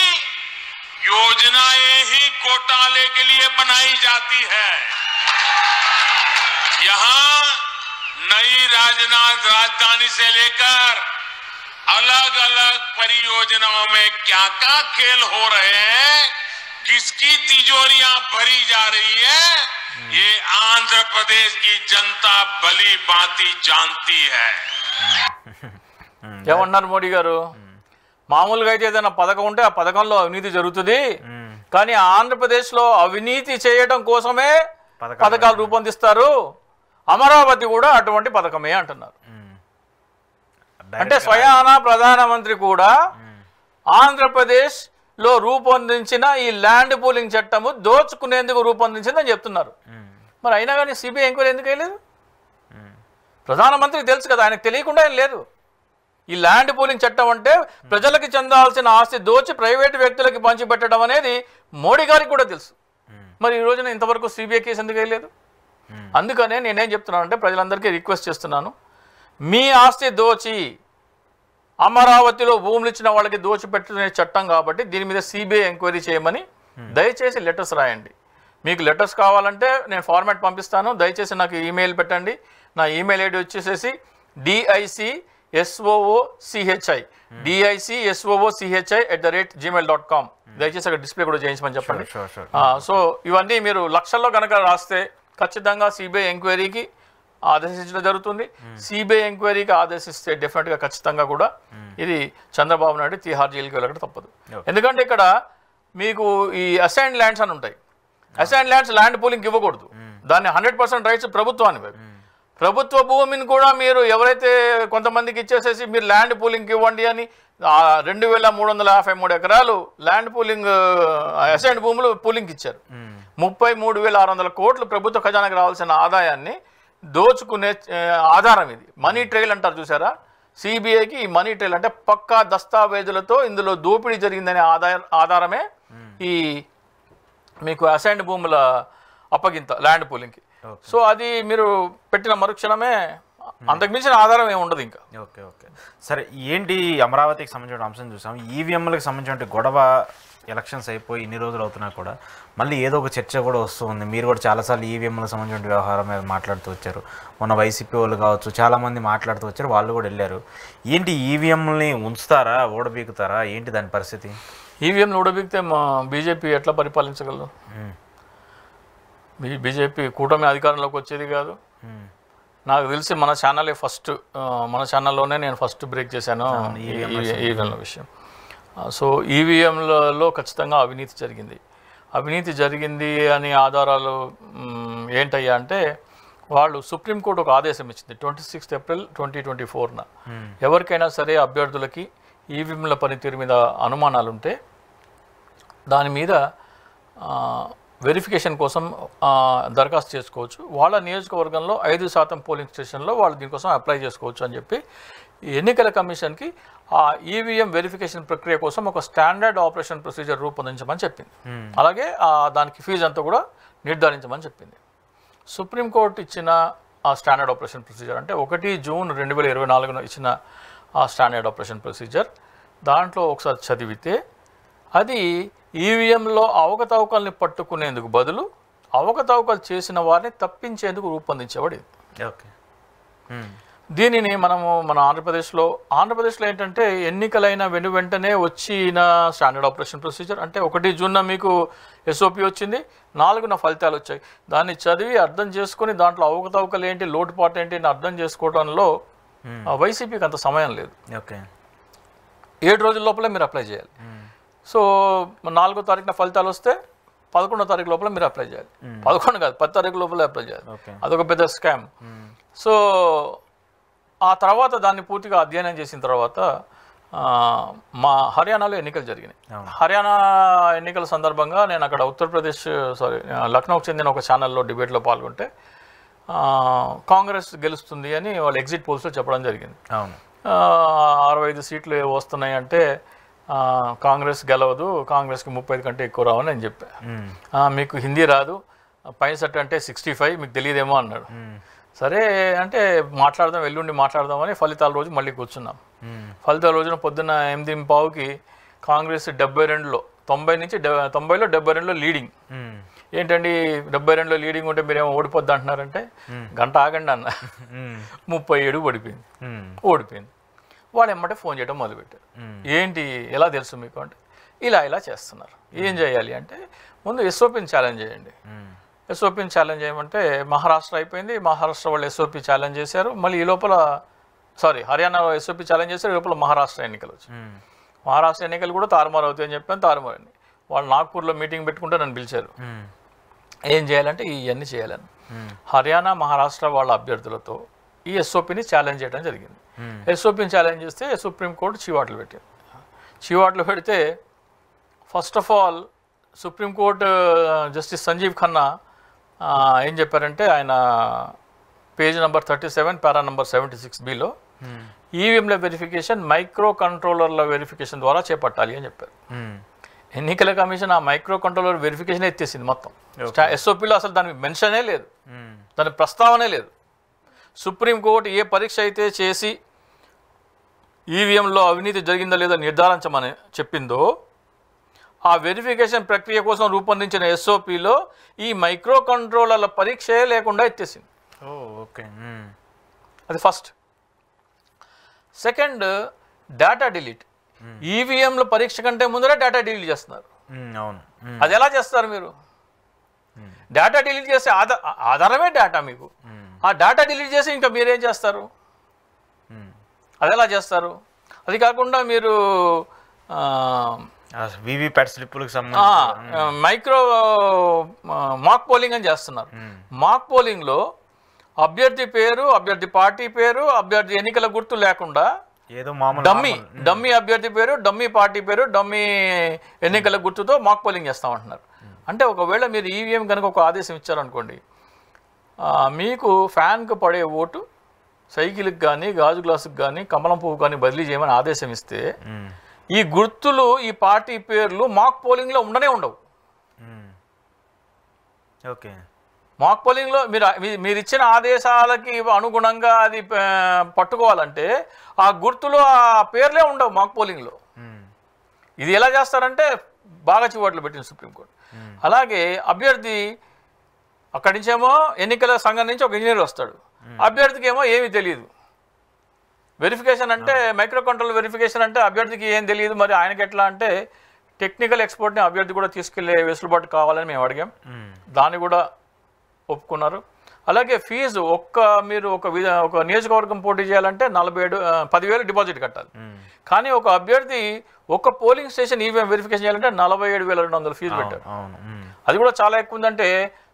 योजनाएं ही घोटाले के लिए बनाई जाती है। यहां नई राजधानी से लेकर अलग अलग परियोजनाओं में क्या क्या खेल हो रहे हैं, किसकी तिजोरियां भरी जा रही है, ये आंध्र प्रदेश की जनता भली भांति जानती है। ఏమన్నారు మోడీ గారు? మామూలుగా అయితే ఏదైనా పథకం ఉంటే ఆ పథకంలో అవినీతి జరుగుతుంది, కానీ ఆంధ్రప్రదేశ్లో అవినీతి చేయడం కోసమే పథకాలు రూపొందిస్తారు, అమరావతి కూడా అటువంటి పథకమే అంటున్నారు. అంటే స్వయాన ప్రధానమంత్రి కూడా ఆంధ్రప్రదేశ్ లో రూపొందించిన ఈ ల్యాండ్ పూలింగ్ చట్టము దోచుకునేందుకు రూపొందించిందని చెప్తున్నారు. మరి అయినా కానీ సిబిఐ ఎంక్వైరీ ఎందుకు వేయలేదు? ప్రధానమంత్రికి తెలుసు కదా, ఆయనకు తెలియకుండా ఏం లేదు. ఈ ల్యాండ్ పూలింగ్ చట్టం అంటే ప్రజలకి చెందాల్సిన ఆస్తి దోచి ప్రైవేటు వ్యక్తులకి పంచిపెట్టడం అనేది మోడీ గారికి కూడా తెలుసు. మరి ఈ రోజున ఇంతవరకు సిబిఐ కేసు ఎందుకు వేయలేదు? అందుకనే నేనేం చెప్తున్నానంటే ప్రజలందరికీ రిక్వెస్ట్ చేస్తున్నాను, మీ ఆస్తి దోచి అమరావతిలో భూములు ఇచ్చిన వాళ్ళకి దోచిపెట్టుకునే చట్టం కాబట్టి దీని మీద సిబిఐ ఎంక్వైరీ చేయమని దయచేసి లెటర్స్ రాయండి. మీకు లెటర్స్ కావాలంటే నేను ఫార్మాట్ పంపిస్తాను, దయచేసి నాకు ఈమెయిల్ పెట్టండి. నా ఈమెయిల్ ఐడి వచ్చేసేసి DICSOOCHI@gmail.com. దయచేసి అక్కడ డిస్ప్లే కూడా చేయించమని చెప్పండి. సో ఇవన్నీ మీరు లక్షల్లో కనుక రాస్తే ఖచ్చితంగా సిబిఐ ఎంక్వైరీకి ఆదేశించడం జరుగుతుంది. సిబిఐ ఎంక్వైరీకి ఆదేశిస్తే డెఫినెట్గా ఖచ్చితంగా కూడా ఇది చంద్రబాబు నాయుడు తిహార్ జైలుకి వెళ్ళక తప్పదు. ఎందుకంటే ఇక్కడ మీకు ఈ అసైన్డ్ ల్యాండ్స్ అని ఉంటాయి. అసైన్డ్ ల్యాండ్స్ ల్యాండ్ పూలింగ్ ఇవ్వకూడదు, దాన్ని 100% రైట్స్ ప్రభుత్వానికి. ప్రభుత్వ భూమిని కూడా మీరు ఎవరైతే కొంతమందికి ఇచ్చేసేసి మీరు ల్యాండ్ పూలింగ్కి ఇవ్వండి అని 2353 ఎకరాలు ల్యాండ్ పూలింగ్ అసైన్డ్ భూములు పూలింగ్కి ఇచ్చారు. 33,600 కోట్లు ప్రభుత్వ ఖజానాకి రావాల్సిన ఆదాయాన్ని దోచుకునే ఆధారం ఇది. మనీ ట్రైల్ అంటారు చూసారా, సిబిఐకి ఈ మనీ ట్రైల్ అంటే పక్కా దస్తావేజులతో ఇందులో దోపిడీ జరిగిందనే ఆధారమే ఈ మీకు అసైన్డ్ భూముల అప్పగింత ల్యాండ్ పూలింగ్కి. సో అది మీరు పెట్టిన మరుక్షణమే, అంతకుమించిన ఆధారం ఏమి ఉండదు ఇంకా. ఓకే ఓకే సరే, ఏంటి అమరావతికి సంబంధించిన అంశం చూసాం. ఈవీఎంలకు సంబంధించిన గొడవ ఎలక్షన్స్ అయిపోయి ఇన్ని రోజులు అవుతున్నా కూడా మళ్ళీ ఏదో ఒక చర్చ కూడా వస్తుంది. మీరు కూడా చాలాసార్లు ఈవీఎంలకు సంబంధించిన వ్యవహారం మీద మాట్లాడుతూ వచ్చారు. మొన్న వైసీపీ వాళ్ళు కావచ్చు చాలామంది మాట్లాడుతూ వచ్చారు, వాళ్ళు కూడా వెళ్ళారు. ఏంటి ఈవీఎంని ఉంచుతారా, ఓడబీకుతారా, ఏంటి దాని పరిస్థితి? ఈవీఎంలు ఓడబీకితే బీజేపీ ఎట్లా పరిపాలించగలరు? బీజేపీ కూటమి అధికారంలోకి వచ్చేది కాదు. నాకు తెలిసి మన ఛానల్లోనే నేను ఫస్ట్ బ్రేక్ చేశాను ఈవీఎంల విషయం. సో ఈవీఎంలలో ఖచ్చితంగా అవినీతి జరిగింది అని ఆధారాలు ఏంటయ్యా అంటే, వాళ్ళు సుప్రీంకోర్టు ఒక ఆదేశం ఇచ్చింది 26 ఏప్రిల్ 2024న. ఎవరికైనా సరే అభ్యర్థులకి ఈవీఎంల పనితీరు మీద అనుమానాలు ఉంటే దాని మీద వెరిఫికేషన్ కోసం దరఖాస్తు చేసుకోవచ్చు. వాళ్ళ నియోజకవర్గంలో 5% పోలింగ్ స్టేషన్లో వాళ్ళు దీనికోసం అప్లై చేసుకోవచ్చు అని చెప్పి ఎన్నికల కమిషన్కి ఆ ఈవీఎం వెరిఫికేషన్ ప్రక్రియ కోసం ఒక స్టాండర్డ్ ఆపరేషన్ ప్రొసీజర్ రూపొందించమని చెప్పింది. అలాగే దానికి ఫీజు అంతా కూడా నిర్ధారించమని చెప్పింది. సుప్రీంకోర్టు ఇచ్చిన ఆ స్టాండర్డ్ ఆపరేషన్ ప్రొసీజర్ అంటే 1 జూన్ 2024 ఇచ్చిన ఆ స్టాండర్డ్ ఆపరేషన్ ప్రొసీజర్. దాంట్లో ఒకసారి చదివితే అది ఈవీఎంలో అవకతవకల్ని పట్టుకునేందుకు బదులు అవకతవకలు చేసిన వారిని తప్పించేందుకు రూపొందించబడింది. ఓకే. దీనిని మనము మన ఆంధ్రప్రదేశ్లో ఏంటంటే ఎన్నికలైన వెంటనే వచ్చిన స్టాండర్డ్ ఆపరేషన్ ప్రొసీజర్ అంటే 1 జూన్ మీకు ఎస్ఓపి వచ్చింది, 4న ఫలితాలు వచ్చాయి. దాన్ని చదివి అర్థం చేసుకొని దాంట్లో అవకతవకలు ఏంటి, లోటుపాటు ఏంటి అని అర్థం చేసుకోవడంలో వైసీపీకి అంత సమయం లేదు. ఓకే. 7 రోజుల లోపలే మీరు అప్లై చేయాలి. సో 4వ తారీఖున ఫలితాలు వస్తే 11వ తారీఖు లోపల మీరు అప్లై చేయాలి. 11 కాదు 10 తారీఖు లోపల అప్లై చేయాలి. అదొక పెద్ద స్కామ్. సో ఆ తర్వాత దాన్ని పూర్తిగా అధ్యయనం చేసిన తర్వాత మా హర్యానాలో ఎన్నికలు జరిగినాయి. హర్యానా ఎన్నికల సందర్భంగా నేను అక్కడ లక్నోకి చెందిన ఒక ఛానల్లో డిబేట్లో పాల్గొంటే కాంగ్రెస్ గెలుస్తుంది అని వాళ్ళు ఎగ్జిట్ పోల్స్లో చెప్పడం జరిగింది. 65 సీట్లు వస్తున్నాయి అంటే కాంగ్రెస్ గెలవదు, కాంగ్రెస్కి 35 కంటే ఎక్కువ రావని నేను చెప్పాను. మీకు హిందీ రాదు, పైన సెట్ అంటే 65 మీకు తెలియదేమో అన్నాడు. సరే అంటే ఎల్లుండి మాట్లాడదామని ఫలితాల రోజు మళ్ళీ కూర్చున్నాం. ఫలితాల రోజున పొద్దున్న 8:15కి కాంగ్రెస్ 72లో 90లో 72లో లీడింగ్. ఏంటండి 72లో లీడింగ్ ఉంటే మీరేమో ఓడిపోద్ది అంటున్నారంటే గంట ఆగండి అన్న. 37 పడిపోయింది, ఓడిపోయింది. వాడు ఎమ్మటే ఫోన్ చేయడం మొదలుపెట్టారు. ఏంటి ఎలా తెలుసు మీకు అంటే ఇలా చేస్తున్నారు. ఏం చేయాలి అంటే ముందు ఎస్ఓపిని ఛాలెంజ్ చేయండి. ఎస్ఓపిని ఛాలెంజ్ చేయమంటే మహారాష్ట్ర అయిపోయింది. మహారాష్ట్ర వాళ్ళు ఎస్ఓపి ఛాలెంజ్ చేశారు. మళ్ళీ ఈ లోపల హర్యానాలో ఎస్ఓపి ఛాలెంజ్ చేశారు. ఈ లోపల మహారాష్ట్ర ఎన్నికలు వచ్చాయి. మహారాష్ట్ర ఎన్నికలు కూడా తారుమారు అవుతాయని చెప్పాను. తారుమారండి. వాళ్ళు నాగ్పూర్లో మీటింగ్ పెట్టుకుంటే నన్ను పిలిచారు. ఏం చేయాలంటే ఇవన్నీ చేయాలని హర్యానా మహారాష్ట్ర వాళ్ళ అభ్యర్థులతో ఈ ఎస్ఓపిని ఛాలెంజ్ చేయడం జరిగింది. ఎస్ఓపిని ఛాలెంజ్ చేస్తే సుప్రీంకోర్టు చీవాట్లు పెట్టింది. చీవాట్లు పెడితే first of all supreme court justice Sanjiv Khanna ఏం చెప్పారంటే ఆయన పేజ్ నెంబర్ 37 పారా నెంబర్ 76Bలో ఈవీఎంల వెరిఫికేషన్ మైక్రో కంట్రోలర్ల వెరిఫికేషన్ ద్వారా చేపట్టాలి అని చెప్పారు. ఎన్నికల కమిషన్ ఆ మైక్రో కంట్రోలర్ వెరిఫికేషన్ ఎత్తేసింది మొత్తం. ఎస్ఓపిలో అసలు దానికి మెన్షనే లేదు, దాని ప్రస్తావనే లేదు. సుప్రీంకోర్టు ఏ పరీక్ష అయితే చేసి ఈవీఎంలో అవినీతి జరిగిందో లేదో నిర్ధారించమని చెప్పిందో ఆ వెరిఫికేషన్ ప్రక్రియ కోసం రూపొందించిన ఎస్ఓపిలో ఈ మైక్రో కంట్రోలర్ల పరీక్షే లేకుండా ఎత్తేసింది. ఓకే. అది ఫస్ట్. Second, data delete. ఈవీఎంల పరీక్ష కంటే ముందరే డేటా డిలీట్ చేస్తున్నారు. అది ఎలా చేస్తారు మీరు? డేటా డిలీట్ చేస్తే ఆధారమే డేటా మీకు. ఆ డేటా డిలీట్ చేసి ఇంకా మీరేం చేస్తారు? అది ఎలా చేస్తారు? అది కాకుండా మీరు వీవీప్యాట్ స్లిప్పులకు సంబంధించి మైక్రో మాక్ పోలింగ్ అని చేస్తున్నారు. మాక్ పోలింగ్లో అభ్యర్థి పేరు, అభ్యర్థి పార్టీ పేరు, అభ్యర్థి ఎన్నికల గుర్తు లేకుండా ఏదో మామూలు డమ్మీ అభ్యర్థి పేరు, డమ్మీ పార్టీ పేరు, డమ్మీ ఎన్నికల గుర్తుతో మాక్ పోలింగ్ చేస్తామంటున్నారు. అంటే ఒకవేళ మీరు ఈవీఎం కనుక ఒక ఆదేశం ఇచ్చారనుకోండి, మీకు ఫ్యాన్కు పడే ఓటు సైకిల్కి కానీ గాజు గ్లాసుకి కానీ కమలం పువ్వు కానీ బదిలీ చేయమని ఆదేశం ఇస్తే ఈ గుర్తులు ఈ పార్టీ పేర్లు మాక్ పోలింగ్లో ఉండనే ఉండవు. ఓకే. మాక్ పోలింగ్లో మీరు ఇచ్చిన ఆదేశాలకి అనుగుణంగా అది పట్టుకోవాలంటే ఆ గుర్తులు ఆ పేర్లే ఉండవు మాక్ పోలింగ్లో. ఇది ఎలా చేస్తారంటే బాగా చివాట్లు పెట్టింది సుప్రీంకోర్టు. అలాగే అభ్యర్థి అక్కడి నుంచేమో ఎన్నికల సంఘం నుంచి ఒక ఇంజనీర్ వస్తాడు, అభ్యర్థికి ఏమో ఏమీ తెలియదు. వెరిఫికేషన్ అంటే మైక్రో కంట్రోల్ వెరిఫికేషన్ అంటే అభ్యర్థికి ఏం తెలియదు. మరి ఆయనకి ఎట్లా అంటే టెక్నికల్ ఎక్స్పర్ట్ని అభ్యర్థి కూడా తీసుకెళ్లే వెసులుబాటు కావాలని మేము అడిగాం. దాన్ని కూడా ఒప్పుకున్నారు. అలాగే ఫీజు మీరు ఒక నియోజకవర్గం పోటీ చేయాలంటే 10,000 డిపాజిట్ కట్టాలి. కానీ ఒక అభ్యర్థి ఒక పోలింగ్ స్టేషన్ ఈవీఎం వెరిఫికేషన్ చేయాలంటే 47,200 ఫీజు పెట్టారు. అది కూడా చాలా ఎక్కువ ఉందంటే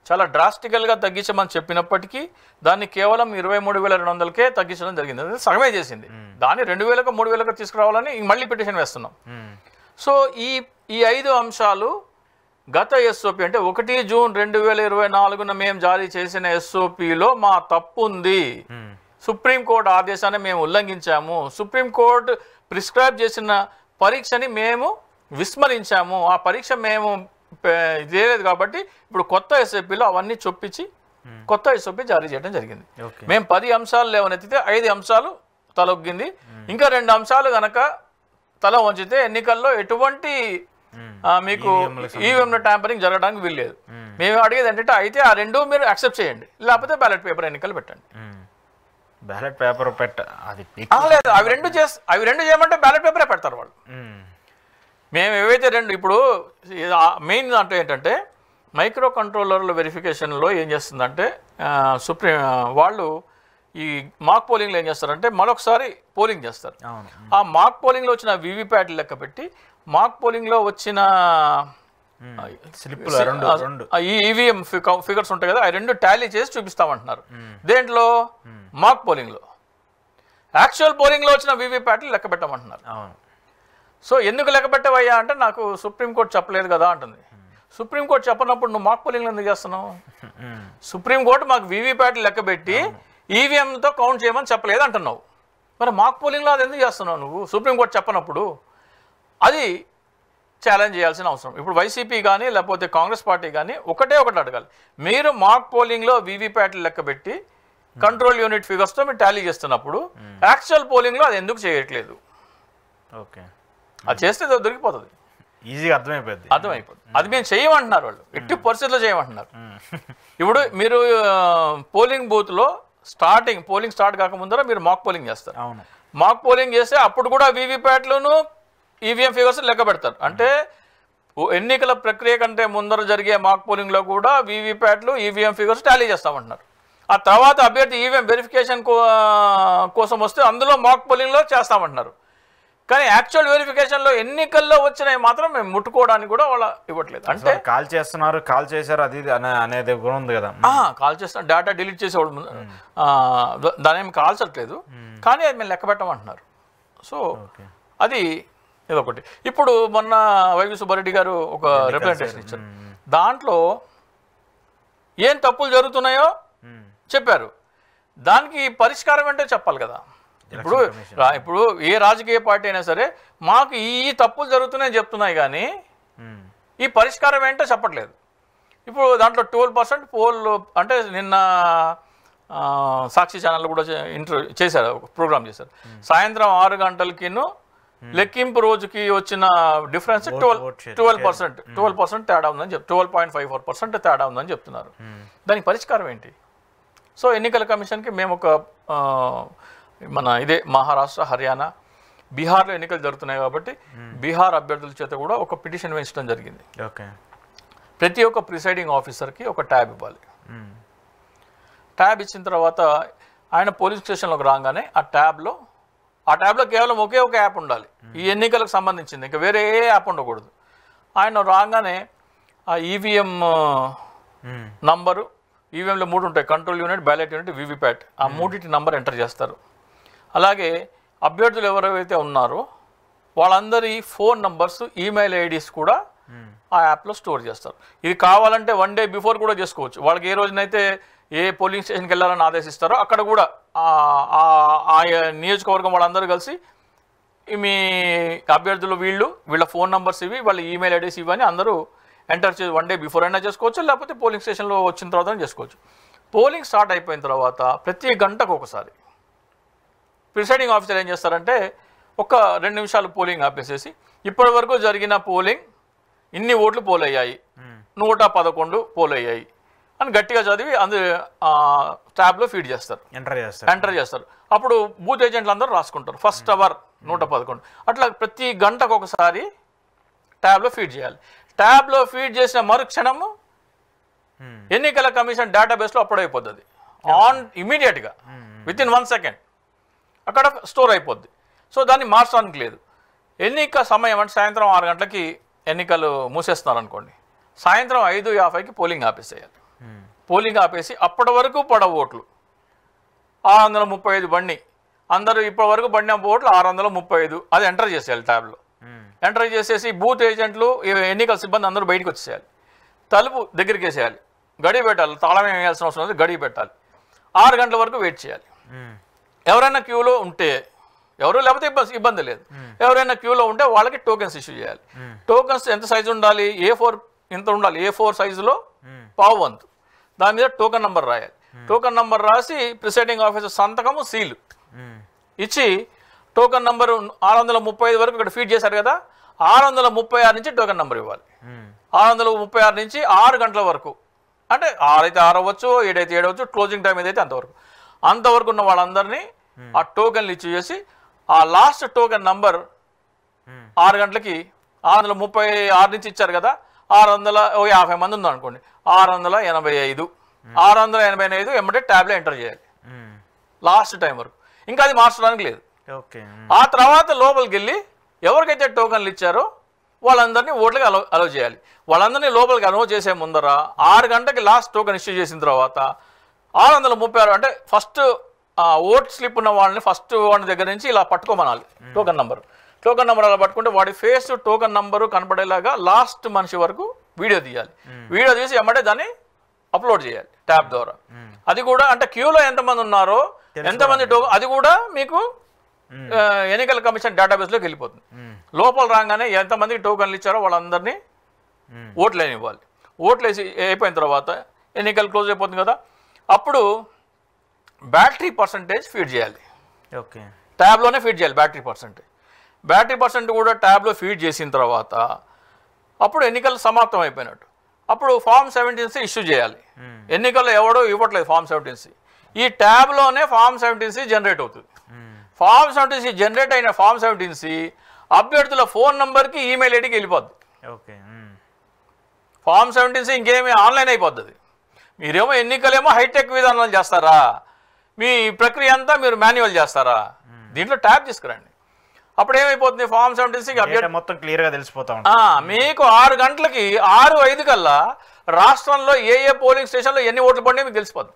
చాలా డ్రాస్టికల్గా తగ్గించమని చెప్పినప్పటికీ దాన్ని కేవలం 23,200కే తగ్గించడం జరిగింది. అది సగమే చేసింది. దాన్ని 2,000కు 3,000కు తీసుకురావాలని మళ్ళీ పిటిషన్ వేస్తున్నాం. సో ఈ 5 అంశాలు గత ఎస్ఓపి అంటే 1 జూన్ 2024న మేము జారీ చేసిన ఎస్ఓపిలో మా తప్పు ఉంది. సుప్రీంకోర్టు ఆదేశాన్ని మేము ఉల్లంఘించాము. సుప్రీంకోర్టు ప్రిస్క్రైబ్ చేసిన పరీక్షని మేము విస్మరించాము. ఆ పరీక్ష మేము చేయలేదు కాబట్టి ఇప్పుడు కొత్త ఎస్ఓపిలో అవన్నీ చొప్పించి కొత్త ఎస్ఓపి జారీ చేయడం జరిగింది. మేము 10 అంశాలు లేవనెత్తితే 5 అంశాలు తలొగ్గింది. ఇంకా 2 అంశాలు గనక తల వంచితే ఎన్నికల్లో ఎటువంటి మీకు ఈవీఎంల ట్యాంపరింగ్ జరగడానికి వీల్లేదు. మేము అడిగేది ఏంటంటే అయితే ఆ 2 మీరు యాక్సెప్ట్ చేయండి, లేకపోతే బ్యాలెట్ పేపర్ ఎన్నికలు పెట్టండి. బ్యాలెట్ పేపర్ అది లేదు, అవి రెండు చేయమంటే బ్యాలెట్ పేపరే పెడతారు వాళ్ళు. మేము ఏవైతే 2 ఇప్పుడు మెయిన్ దాంట్లో ఏంటంటే మైక్రో కంట్రోలర్ల వెరిఫికేషన్లో ఏం చేస్తుందంటే సుప్రీం వాళ్ళు ఈ మాక్ పోలింగ్లో ఏం చేస్తారంటే మరొకసారి పోలింగ్ చేస్తారు. ఆ మాక్ పోలింగ్లో వచ్చిన వీవీప్యాట్లు లెక్క పెట్టి మాక్ పోలింగ్లో వచ్చిన ఈ ఈవీఎం ఫిగర్స్ ఉంటాయి కదా, ఆ 2 టాలీ చేసి చూపిస్తామంటున్నారు. దేంట్లో మాక్ పోలింగ్లో. యాక్చువల్ పోలింగ్లో వచ్చిన వీవీప్యాట్లు లెక్క పెట్టమంటున్నారు. సో ఎందుకు లెక్క పెట్టవయ్యా అంటే నాకు సుప్రీంకోర్టు చెప్పలేదు కదా అంటుంది. సుప్రీంకోర్టు చెప్పనప్పుడు నువ్వు మాక్ పోలింగ్లో ఎందుకు చేస్తున్నావు? సుప్రీంకోర్టు మాకు వీవీప్యాట్లు లెక్క పెట్టి ఈవీఎంతో కౌంట్ చేయమని చెప్పలేదు అంటున్నావు. మరి మాక్ పోలింగ్లో అది ఎందుకు చేస్తున్నావు నువ్వు? సుప్రీంకోర్టు చెప్పనప్పుడు అది ఛాలెంజ్ చేయాల్సిన అవసరం. ఇప్పుడు వైసీపీ కానీ లేకపోతే కాంగ్రెస్ పార్టీ కానీ ఒకటి అడగాలి, మీరు మాక్ పోలింగ్లో వీవీప్యాట్లు లెక్క పెట్టి కంట్రోల్ యూనిట్ ఫిగర్స్తో మీరు టాలీ చేస్తున్నప్పుడు యాక్చువల్ పోలింగ్లో అది ఎందుకు చేయట్లేదు? ఓకే, అది చేస్తే దొరికిపోతుంది, ఈజీగా అర్థమైపోద్ది. అది మేము చేయమంటున్నారు వాళ్ళు, ఎట్టి పరిస్థితుల్లో చేయమంటున్నారు. ఇప్పుడు మీరు పోలింగ్ బూత్లో పోలింగ్ స్టార్ట్ కాకముందర మీరు మాక్ పోలింగ్ చేస్తారు. మాక్ పోలింగ్ చేస్తే అప్పుడు కూడా వీవీప్యాట్లను ఈవీఎం ఫిగర్స్ లెక్క పెడతారు. అంటే ఎన్నికల ప్రక్రియ కంటే ముందర జరిగే మాక్ పోలింగ్లో కూడా వీవీప్యాట్లు ఈవీఎం ఫిగర్స్ టాలీ చేస్తామంటున్నారు. ఆ తర్వాత అభ్యర్థి ఈవీఎం వెరిఫికేషన్ కోసం వస్తే అందులో మాక్ పోలింగ్లో చేస్తామంటున్నారు. కానీ యాక్చువల్ వెరిఫికేషన్లో ఎన్నికల్లో వచ్చినవి మాత్రం మేము ముట్టుకోవడానికి కూడా వాళ్ళ ఇవ్వట్లేదు. అంటే కాల్ చేస్తున్నారు, కాల్ చేశారు అది అనేది కూడా ఉంది కదా. కాల్ చేస్తున్నారు, డేటా డిలీట్ చేసేవాడు, దాని ఏమి కాల్చట్లేదు, కానీ అది మేము లెక్క పెట్టమంటున్నారు. సో అది ఇదొకటి. ఇప్పుడు మొన్న వైవి సుబ్బారెడ్డి గారు ఒక రిప్రజెంటేషన్ ఇచ్చారు. దాంట్లో ఏం తప్పులు జరుగుతున్నాయో చెప్పారు. దానికి పరిష్కారం ఏంటో చెప్పాలి కదా. ఇప్పుడు ఏ రాజకీయ పార్టీ అయినా సరే మాకు ఈ తప్పులు జరుగుతున్నాయని చెప్తున్నాయి, కానీ ఈ పరిష్కారం ఏంటో చెప్పట్లేదు. ఇప్పుడు దాంట్లో 12% పోల్ అంటే నిన్న సాక్షి ఛానల్ కూడా చేశారు, ప్రోగ్రామ్ చేశారు. సాయంత్రం 6 గంటలకిను లెక్కింపు రోజుకి వచ్చిన డిఫరెన్స్ 12% తేడా ఉందని 12.54% తేడా ఉందని చెప్తున్నారు. దానికి పరిష్కారం ఏంటి? సో ఎన్నికల కమిషన్కి మేము ఒక ఇదే మహారాష్ట్ర, హర్యానా, బీహార్లో ఎన్నికలు జరుగుతున్నాయి కాబట్టి బీహార్ అభ్యర్థుల చేత కూడా ఒక పిటిషన్ వేయించడం జరిగింది. ప్రతి ఒక్క ప్రిసైడింగ్ ఆఫీసర్కి ఒక ట్యాబ్ ఇవ్వాలి. ట్యాబ్ ఇచ్చిన తర్వాత ఆయన పోలింగ్ స్టేషన్లోకి రాగానే ఆ ట్యాబ్లో కేవలం ఒకే ఒక యాప్ ఉండాలి, ఈ ఎన్నికలకు సంబంధించింది, ఇంకా వేరే ఏ యాప్ ఉండకూడదు. ఆయన రాగానే ఆ ఈవీఎం నంబరు, ఈవీఎంలో 3 ఉంటాయి, control unit, ballot unit, VVPAT, ఆ 3 నంబర్ ఎంటర్ చేస్తారు. అలాగే అభ్యర్థులు ఎవరైతే ఉన్నారో వాళ్ళందరి ఫోన్ నంబర్స్, ఈమెయిల్ ఐడీస్ కూడా ఆ యాప్లో స్టోర్ చేస్తారు. ఇది కావాలంటే 1 డే బిఫోర్ కూడా చేసుకోవచ్చు. వాళ్ళకి ఏ రోజునైతే ఏ పోలింగ్ స్టేషన్కి వెళ్ళాలని ఆదేశిస్తారో అక్కడ కూడా ఆ నియోజకవర్గం వాళ్ళందరూ కలిసి మీ అభ్యర్థులు వీళ్ళ ఫోన్ నంబర్స్ ఇవి, వాళ్ళ ఈమెయిల్ ఐడీస్ ఇవని అందరూ ఎంటర్ చేసి 1 డే బిఫోర్ అయినా చేసుకోవచ్చు, లేకపోతే పోలింగ్ స్టేషన్లో వచ్చిన తర్వాత చేసుకోవచ్చు. పోలింగ్ స్టార్ట్ అయిపోయిన తర్వాత ప్రతి గంటకు ఒకసారి ప్రిసైడింగ్ ఆఫీసర్ ఏం చేస్తారంటే ఒక 2 నిమిషాలు పోలింగ్ ఆపేసేసి ఇప్పటి వరకు జరిగిన పోలింగ్ ఇన్ని ఓట్లు పోల్ అయ్యాయి, 111 పోల్ అయ్యాయి అని గట్టిగా చదివి ట్యాబ్లో ఫీడ్ చేస్తారు, ఎంటర్ చేస్తారు. అప్పుడు బూత్ ఏజెంట్లు అందరూ రాసుకుంటారు, ఫస్ట్ అవర్ 111. అట్లా ప్రతి గంటకు ఒకసారి ట్యాబ్లో ఫీడ్ చేయాలి. ట్యాబ్లో ఫీడ్ చేసిన మరుక్షణము ఎన్నికల కమిషన్ డేటాబేస్లో అప్లోడ్ అయిపోతుంది ఇమీడియట్గా, విత్ ఇన్ 1 సెకండ్ అక్కడ స్టోర్ అయిపోద్ది. సో దాన్ని మార్చడానికి లేదు. ఎన్నిక సమయం అంటే సాయంత్రం 6 గంటలకి ఎన్నికలు మూసేస్తున్నారు అనుకోండి, సాయంత్రం 5:50కి పోలింగ్ ఆపేసేయాలి. పోలింగ్ ఆపేసి అప్పటి వరకు పడవ ఓట్లు 635 బండి, అందరూ ఇప్పటి వరకు పడిన ఓట్లు 635, అది ఎంటర్ చేసేయాలి ట్యాబ్లో. ఎంటర్ చేసేసి బూత్ ఏజెంట్లు, ఎన్నికల సిబ్బంది అందరూ బయటకు వచ్చేసేయాలి, తలుపు దగ్గరికి వేసేయాలి, గడియ పెట్టాలి, తాళం వేయాల్సిన అవసరం లేదు, గడియ పెట్టాలి, 6 గంటల వరకు వెయిట్ చేయాలి. ఎవరైనా క్యూలో ఉంటే లేకపోతే ఇబ్బంది లేదు, ఎవరైనా క్యూలో ఉంటే వాళ్ళకి టోకెన్స్ ఇష్యూ చేయాలి. టోకెన్స్ ఎంత సైజు ఉండాలి? A4 ఇంత ఉండాలి, A4 సైజులో పావు వంతు, దాని మీద టోకెన్ నంబర్ రాయాలి. టోకెన్ నంబర్ రాసి ప్రిసైడింగ్ ఆఫీసర్ సంతకము, సీలు ఇచ్చి టోకెన్ నంబరు 635 వరకు ఇక్కడ ఫీడ్ చేశారు కదా, 636 నుంచి టోకెన్ నెంబర్ ఇవ్వాలి. 636 నుంచి 6 గంటల వరకు, అంటే 6 అయితే 6 అవ్వచ్చు, 7 అయితే 7 అవ్వచ్చు, క్లోజింగ్ టైం ఏదైతే అంతవరకు ఉన్న వాళ్ళందరినీ ఆ టోకెన్లు ఇచ్చి చేసి ఆ లాస్ట్ టోకెన్ నంబర్ 6 గంటలకి 636 నుంచి ఇచ్చారు కదా, 650 మంది ఉందనుకోండి, 685 ఎమ్మటే ట్యాబ్లో ఎంటర్ చేయాలి లాస్ట్ టైం వరకు. ఇంకా అది మార్చడానికి లేదు. ఆ తర్వాత లోపలికి వెళ్ళి ఎవరికైతే టోకన్లు ఇచ్చారో వాళ్ళందరినీ ఓట్లకి అలౌ చేయాలి. వాళ్ళందరినీ లోపలికి అలౌ చేసే ముందర 6 గంటలకి లాస్ట్ టోకెన్ ఇష్యూ చేసిన తర్వాత 636 అంటే ఫస్ట్ ఓట్ స్లిప్ ఉన్న వాళ్ళని ఫస్ట్ వాడి దగ్గర నుంచి ఇలా పట్టుకోమనాలి. టోకెన్ నెంబర్ అలా పట్టుకుంటే వాడి ఫేస్ టోకెన్ నంబరు కనపడేలాగా లాస్ట్ మనిషి వరకు వీడియో తీయాలి. వీడియో తీసి ఎమ్మటే దాన్ని అప్లోడ్ చేయాలి ట్యాబ్ ద్వారా. అది కూడా అంటే క్యూలో ఎంతమంది ఉన్నారో ఎంతమంది అది కూడా మీకు ఎన్నికల కమిషన్ డేటాబేస్లోకి వెళ్ళిపోతుంది. లోపల రాగానే ఎంతమందికి టోకన్లు ఇచ్చారో వాళ్ళందరినీ ఓట్లు ఇవ్వాలి. ఓట్లు వేసి అయిపోయిన తర్వాత ఎన్నికలు క్లోజ్ అయిపోతుంది కదా, అప్పుడు బ్యాటరీ పర్సంటేజ్ ఫీడ్ చేయాలి. ట్యాబ్లోనే ఫీడ్ చేయాలి బ్యాటరీ పర్సెంట్ కూడా ట్యాబ్లో ఫీడ్ చేసిన తర్వాత అప్పుడు ఎన్నికలు సమాప్తం అయిపోయినట్టు. అప్పుడు ఫామ్ 17C ఇష్యూ చేయాలి. ఎన్నికల్లో ఎవడో ఇవ్వట్లేదు ఫామ్ 17C, ఈ ట్యాబ్లోనే ఫామ్ 17C జనరేట్ అవుతుంది. ఫామ్ 17C జనరేట్ అయిన ఫామ్ 17C అభ్యర్థుల ఫోన్ నంబర్కి ఈమెయిల్ ఐడికి వెళ్ళిపోద్ది. ఫామ్ 17C ఇంకేమీ ఆన్లైన్ అయిపోద్ది. మీరేమో ఎన్నికలేమో హైటెక్ విధానాలు చేస్తారా, మీ ప్రక్రియ అంతా మీరు మాన్యువల్ చేస్తారా, దీంట్లో ట్యాబ్ తీసుకురండి. అప్పుడు ఏమైపోతుంది, ఫామ్ 17C మొత్తం క్లియర్గా తెలిసిపోతా మీకు 6 గంటలకి 6:05 కల్లా రాష్ట్రంలో ఏ పోలింగ్ స్టేషన్లో ఎన్ని ఓట్లు పడినాయి మీకు తెలిసిపోద్ది.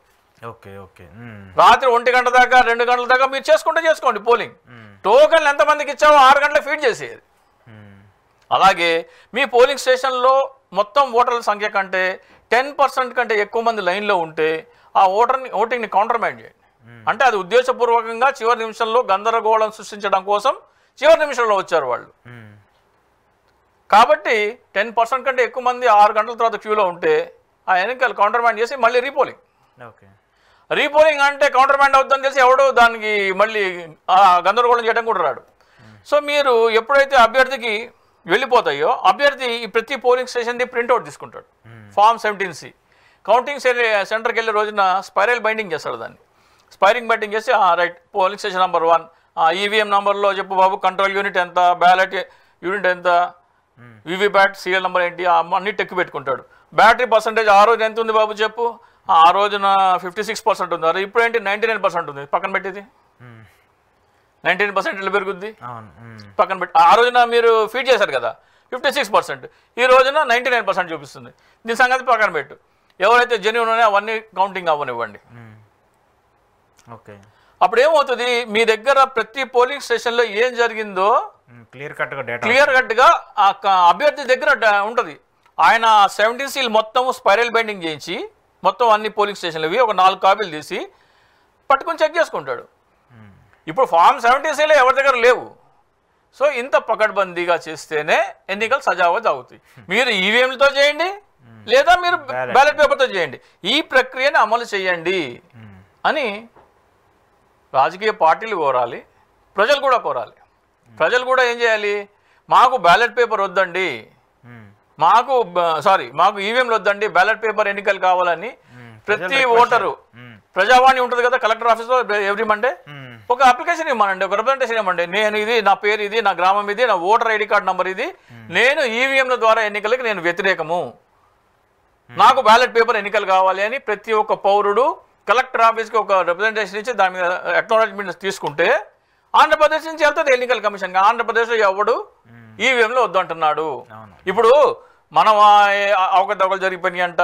రాత్రి 1 గంట దాకా 2 గంటల దాకా మీరు చేసుకోండి పోలింగ్. టోకన్లు ఎంతమందికి ఇచ్చావో 6 గంటలకు ఫీడ్ చేసేది. అలాగే మీ పోలింగ్ స్టేషన్లో మొత్తం ఓటర్ల సంఖ్య కంటే 10% కంటే ఎక్కువ మంది లైన్లో ఉంటే ఆ ఓటింగ్ని కౌంటర్మైండ్ చేయండి. అంటే అది ఉద్దేశపూర్వకంగా చివరి నిమిషంలో గందరగోళం సృష్టించడం కోసం చివరి నిమిషంలో వచ్చారు వాళ్ళు. కాబట్టి 10% కంటే ఎక్కువ మంది 6 గంటల తర్వాత క్యూలో ఉంటే ఆ ఎన్నికలు కౌంటర్మైండ్ చేసి మళ్ళీ రీపోలింగ్ అంటే కౌంటర్మైండ్ అవుతుందని తెలిసి ఎవడో దానికి మళ్ళీ గందరగోళం చేయడం కూడా రాడు. సో మీరు ఎప్పుడైతే అభ్యర్థికి వెళ్ళిపోతాయో అభ్యర్థి ఈ ప్రతి పోలింగ్ స్టేషన్ది ప్రింట్అవుట్ తీసుకుంటాడు. ఫామ్ 17C కౌంటింగ్ సెంటర్కి వెళ్ళే రోజున స్పైరల్ బైండింగ్ చేస్తాడు. దాన్ని స్పైరింగ్ బైండింగ్ చేసి right polling station number 1 EVM నెంబర్లో చెప్పు బాబు, కంట్రోల్ యూనిట్ ఎంత, బ్యాలెట్ యూనిట్ ఎంత, వివిప్యాట్ సీరియల్ నెంబర్ ఏంటి, అన్ని టెక్కి పెట్టుకుంటాడు. బ్యాటరీ పర్సంటేజ్ ఆ రోజు ఎంత ఉంది బాబు చెప్పు, ఆ రోజున 56% ఉంది, అరే ఇప్పుడు ఏంటి 99% ఉంది, పక్కన పెట్టేది 99% ఎట్లా పెరుగుద్ది, పక్కన పెట్టి ఆ రోజున మీరు ఫీడ్ చేశారు కదా 56%, ఈ రోజున 99% చూపిస్తుంది. దీని సంగతి పక్కన పెట్టు. ఎవరైతే జెన్యూన్ ఉన్నాయో అవన్నీ కౌంటింగ్ అవ్వనివ్వండి. అప్పుడు ఏమవుతుంది, మీ దగ్గర ప్రతి పోలింగ్ స్టేషన్లో ఏం జరిగిందో క్లియర్ కట్గా అభ్యర్థి దగ్గర ఉంటుంది. ఆయన 17C మొత్తం స్పైరల్ బైండింగ్ చేయించి మొత్తం అన్ని పోలింగ్ స్టేషన్లు ఒక 4 కాపీలు తీసి పట్టుకొని చెక్ చేసుకుంటాడు. ఇప్పుడు ఫామ్ 17Cలో ఎవరి దగ్గర లేవు. సో ఇంత పకడ్బందీగా చేస్తేనే ఎన్నికలు సజావుగా సాగుతాయి. మీరు ఈవీఎంలతో చేయండి లేదా మీరు బ్యాలెట్ పేపర్తో చేయండి, ఈ ప్రక్రియను అమలు చేయండి అని రాజకీయ పార్టీలు కోరాలి, ప్రజలు కూడా కోరాలి. ప్రజలు కూడా ఏం చేయాలి, మాకు బ్యాలెట్ పేపర్ వద్దండి, మాకు ఈవీఎంలు వద్దండి, బ్యాలెట్ పేపర్ ఎన్నికలు కావాలని ప్రతి ఓటరు ప్రజావాణి ఉంటుంది కదా కలెక్టర్ ఆఫీస్లో ఎవ్రీ మండే ఒక అప్లికేషన్ ఇవ్వమండి, ఒక రిప్రజెంటేషన్ ఇవ్వమండి, నేను ఇది, నా పేరు ఇది, నా గ్రామం ఇది, నా ఓటర్ ఐడి కార్డు నంబర్ ఇది, నేను ఈవీఎంల ద్వారా ఎన్నికలకి నేను వ్యతిరేకము, నాకు బ్యాలెట్ పేపర్ ఎన్నికలు కావాలి అని ప్రతి ఒక్క పౌరుడు కలెక్టర్ ఆఫీస్కి ఒక రిప్రజెంటేషన్ ఇచ్చి దాని మీద అక్నాలెడ్జ్మెంట్ తీసుకుంటే ఆంధ్రప్రదేశ్ నుంచి వెళ్తుంది ఎన్నికల కమిషన్గా. ఆంధ్రప్రదేశ్లో ఎవడు ఈవీఎంలో వద్దంటున్నాడు. ఇప్పుడు మనం అవకతవకలు జరిగిపోయినాయి అంట,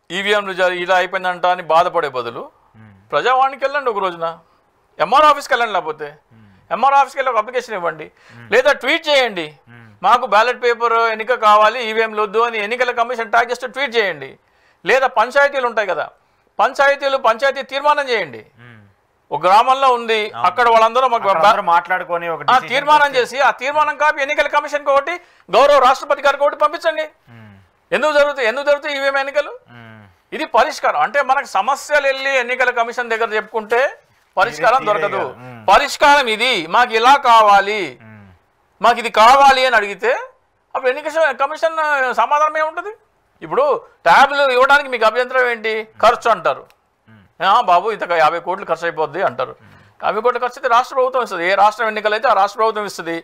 ఈవీఎంలు ఇలా అయిపోయిందంట అని బాధపడే బదులు ప్రజావాణికి వెళ్ళండి, ఒక రోజున ఎంఆర్ ఆఫీస్కి వెళ్ళండి, లేకపోతే ఎంఆర్ ఆఫీస్కి వెళ్ళి ఒక అప్లికేషన్ ఇవ్వండి, లేదా ట్వీట్ చేయండి, మాకు బ్యాలెట్ పేపర్ ఎన్నిక కావాలి, ఈవీఎంలు వద్దు అని ఎన్నికల కమిషన్ ట్యాగ్ చేస్తూ ట్వీట్ చేయండి. లేదా పంచాయతీలు ఉంటాయి కదా, పంచాయతీ తీర్మానం చేయండి. ఒక గ్రామంలో ఉంది, అక్కడ వాళ్ళందరూ మాట్లాడుకొని తీర్మానం చేసి ఆ తీర్మానం కాపీ ఎన్నికల కమిషన్కి ఒకటి, గౌరవ రాష్ట్రపతి గారికి ఒకటి పంపించండి. ఎందుకు జరుగుతాయి ఈవీఎం ఎన్నికలు? ఇది పరిష్కారం. అంటే మనకు సమస్యలు వెళ్ళి ఎన్నికల కమిషన్ దగ్గర చెప్పుకుంటే పరిష్కారం దొరకదు. పరిష్కారం ఇది, మాకు ఇలా కావాలి, మాకు ఇది కావాలి అని అడిగితే అప్పుడు ఎన్నికల కమిషన్ సమాధానం ఏముంటుంది? ఇప్పుడు ట్యాబ్లు ఇవ్వడానికి మీకు అభ్యంతరం ఏంటి? ఖర్చు అంటారు. బాబు ఇంత 50 కోట్లు ఖర్చు అయిపోద్ది అంటారు. 50 కోట్లు ఖర్చు అయితే రాష్ట్ర ప్రభుత్వం ఇస్తుంది. ఏ రాష్ట్రం ఎన్నికలు అయితే ఆ రాష్ట్ర ప్రభుత్వం ఇస్తుంది.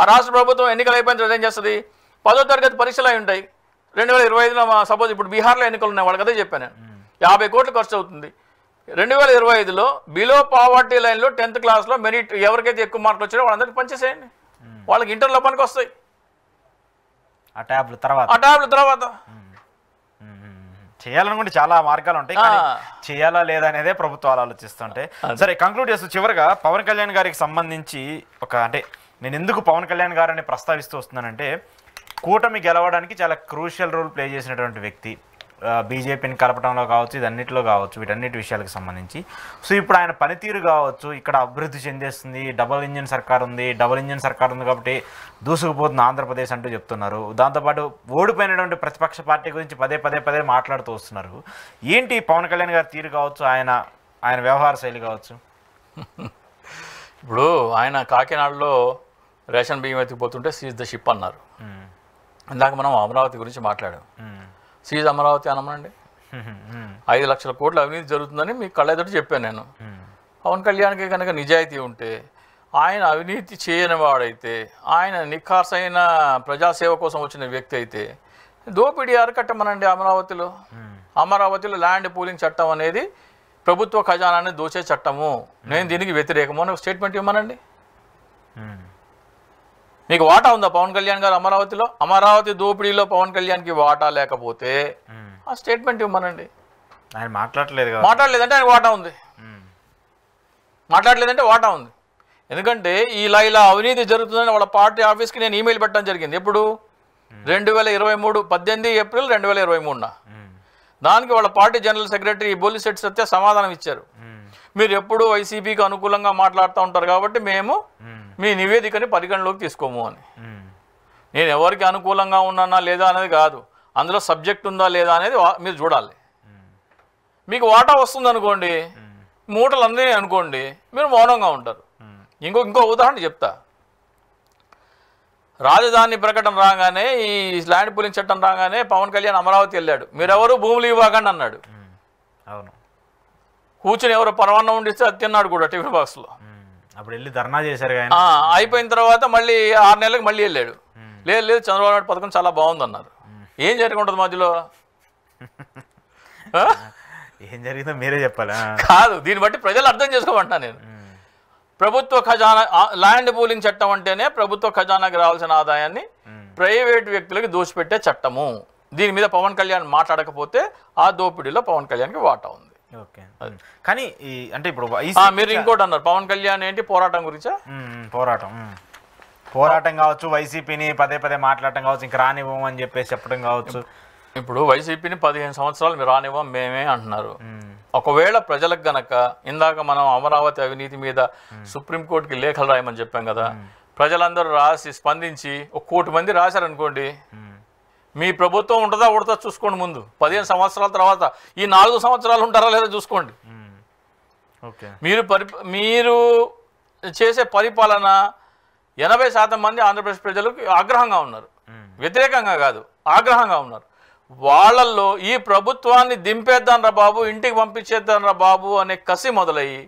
ఆ రాష్ట్ర ప్రభుత్వం ఎన్నికలు అయిపోయిన తర్వాత ఏం చేస్తుంది? 10వ తరగతి పరీక్షలు అయి ఉంటాయి 2025లో. సపోజ్ ఇప్పుడు బీహార్లో ఎన్నికలు ఉన్నాయి, వాళ్ళకి అదే చెప్పాను నేను. 50 కోట్లు ఖర్చు అవుతుంది. 2025లో బిలో పావర్టీ లైన్లో 10th క్లాస్లో మెరిట్ ఎవరికైతే ఎక్కువ మార్కులు వచ్చారో వాళ్ళందరికీ పనిచేసేయండి. వాళ్ళకి ఇంటర్లో పనికి వస్తాయి ఆ ట్యాబ్ల తర్వాత. చేయాలనుకుంటే చాలా మార్గాలు ఉంటాయి, కానీ చేయాలా లేదా అనేదే ప్రభుత్వాలు ఆలోచిస్తుంటే. సరే, కంక్లూడ్ చేస్తూ చివరిగా పవన్ కళ్యాణ్ గారికి సంబంధించి అంటే నేను ఎందుకు పవన్ కళ్యాణ్ గారిని ప్రస్తావిస్తూ వస్తున్నానంటే, కూటమి గెలవడానికి చాలా క్రూషియల్ రోల్ ప్లే చేసినటువంటి వ్యక్తి. బీజేపీని కలపడంలో కావచ్చు, ఇదన్నిటిలో కావచ్చు, వీటన్నిటి విషయాలకు సంబంధించి. సో ఇప్పుడు ఆయన పనితీరు కావచ్చు, ఇక్కడ అభివృద్ధి చెందేస్తుంది, డబుల్ ఇంజిన్ సర్కార్ ఉంది కాబట్టి దూసుకుపోతుంది ఆంధ్రప్రదేశ్ అంటూ చెప్తున్నారు. దాంతోపాటు ఓడిపోయినటువంటి ప్రతిపక్ష పార్టీ గురించి పదే మాట్లాడుతూ వస్తున్నారు. ఏంటి పవన్ కళ్యాణ్ గారి తీరు కావచ్చు, ఆయన వ్యవహార శైలి కావచ్చు? ఇప్పుడు ఆయన కాకినాడలో రేషన్ బియ్యం ఎత్తిపోతుంటే సీజ్ ద షిప్ అన్నారు. ఇందాక మనం అమరావతి గురించి మాట్లాడాం. సీజ్ అమరావతి అనమనండి. 5 లక్షల కోట్ల అవినీతి జరుగుతుందని మీకు కళ్ళెదుట చెప్పాను నేను. పవన్ కళ్యాణ్కి కనుక నిజాయితీ ఉంటే, ఆయన అవినీతి చేయని వాడైతే, ఆయన నిఖార్సైన ప్రజాసేవ కోసం వచ్చిన వ్యక్తి అయితే దోపిడీ అరకట్టమనండి. అమరావతిలో ల్యాండ్ పూలింగ్ చట్టం అనేది ప్రభుత్వ ఖజానాన్ని దోచే చట్టము, నేను దీనికి వ్యతిరేకము అని స్టేట్మెంట్ ఇవ్వమనండి. మీకు వాటా ఉందా పవన్ కళ్యాణ్ గారు అమరావతిలో? అమరావతి దోపిడీలో పవన్ కళ్యాణ్కి వాటా లేకపోతే ఆ స్టేట్మెంట్ ఇవ్వమనండి. ఆయన మాట్లాడలేదంటే ఆయన వాటా ఉంది. మాట్లాడలేదంటే వాటా ఉంది. ఎందుకంటే ఇలా అవినీతి జరుగుతుందని వాళ్ళ పార్టీ ఆఫీస్కి నేను ఈమెయిల్ పెట్టడం జరిగింది. ఎప్పుడు? 2023 18 ఏప్రిల్ 2023. దానికి వాళ్ళ పార్టీ జనరల్ సెక్రటరీ బొల్లిశెట్టి సత్య సమాధానం ఇచ్చారు. మీరు ఎప్పుడు వైసీపీకి అనుకూలంగా మాట్లాడుతూ ఉంటారు కాబట్టి మేము మీ నివేదికని పరిగణలోకి తీసుకోము అని. నేను ఎవరికి అనుకూలంగా ఉన్నానా లేదా అనేది కాదు, అందులో సబ్జెక్ట్ ఉందా లేదా అనేది మీరు చూడాలి. మీకు వాటా వస్తుంది అనుకోండి, మూటలు అన్నీ అనుకోండి, మీరు మౌనంగా ఉంటారు. ఇంకో ఉదాహరణ చెప్తా. రాజధాని ప్రకటన రాగానే, ఈ ల్యాండ్ పూలింగ్ చట్టం రాగానే పవన్ కళ్యాణ్ అమరావతి వెళ్ళాడు. మీరెవరు భూములు ఇవ్వకండి అన్నాడు. అవును, కూర్చుని ఎవరు పరవాన్నం ఉండిస్తే అది తిన్నాడు కూడా టిఫిన్ బాక్స్లో. అప్పుడు వెళ్ళి ధర్నా చేశారు. అయిపోయిన తర్వాత మళ్ళీ 6 నెలలకు మళ్ళీ వెళ్ళాడు. లేదు చంద్రబాబు నాయుడు పథకం చాలా బాగుంది అన్నారు. ఏం జరిగి ఉంటుంది మధ్యలో? ఏం జరిగిందో మీరే చెప్పాలి. కాదు, దీన్ని బట్టి ప్రజలు అర్థం చేసుకోమంటున్నా నేను. ప్రభుత్వ ఖజానా ల్యాండ్ పూలింగ్ చట్టం అంటేనే ప్రభుత్వ ఖజానాకి రావాల్సిన ఆదాయాన్ని ప్రైవేట్ వ్యక్తులకి దోచిపెట్టే చట్టము. దీని మీద పవన్ కళ్యాణ్ మాట్లాడకపోతే ఆ దోపిడీలో పవన్ కళ్యాణ్కి వాటా ఉంది. ఓకే, కానీ అంటే ఇప్పుడు మీరు ఇంకోటి అన్నారు, పవన్ కళ్యాణ్ ఏంటి పోరాటం గురించా? పోరాటం కావచ్చు, వైసీపీని పదే మాట్లాడటం కావచ్చు, ఇంకా రానివ్వం అని చెప్పేసి చెప్పడం కావచ్చు. ఇప్పుడు వైసీపీని 15 సంవత్సరాలు మీరు రానివ్వం మేమే అంటున్నారు. ఒకవేళ ప్రజలకు గనక, ఇందాక మనం అమరావతి అవినీతి మీద సుప్రీంకోర్టుకి లేఖలు రాయమని చెప్పాం కదా, ప్రజలందరూ రాసి స్పందించి 1 కోటి మంది రాశారనుకోండి, మీ ప్రభుత్వం ఉంటుందా ఉడతా చూసుకోండి. ముందు 15 సంవత్సరాల తర్వాత ఈ 4 సంవత్సరాలు ఉంటారా లేదా చూసుకోండి. మీరు చేసే పరిపాలన 80% మంది ఆంధ్రప్రదేశ్ ప్రజలకు ఆగ్రహంగా ఉన్నారు. వ్యతిరేకంగా కాదు, ఆగ్రహంగా ఉన్నారు. వాళ్ళల్లో ఈ ప్రభుత్వాన్ని దింపేద్దాం రా బాబు, ఇంటికి పంపించేద్దాం రా బాబు అనే కసి మొదలయ్యి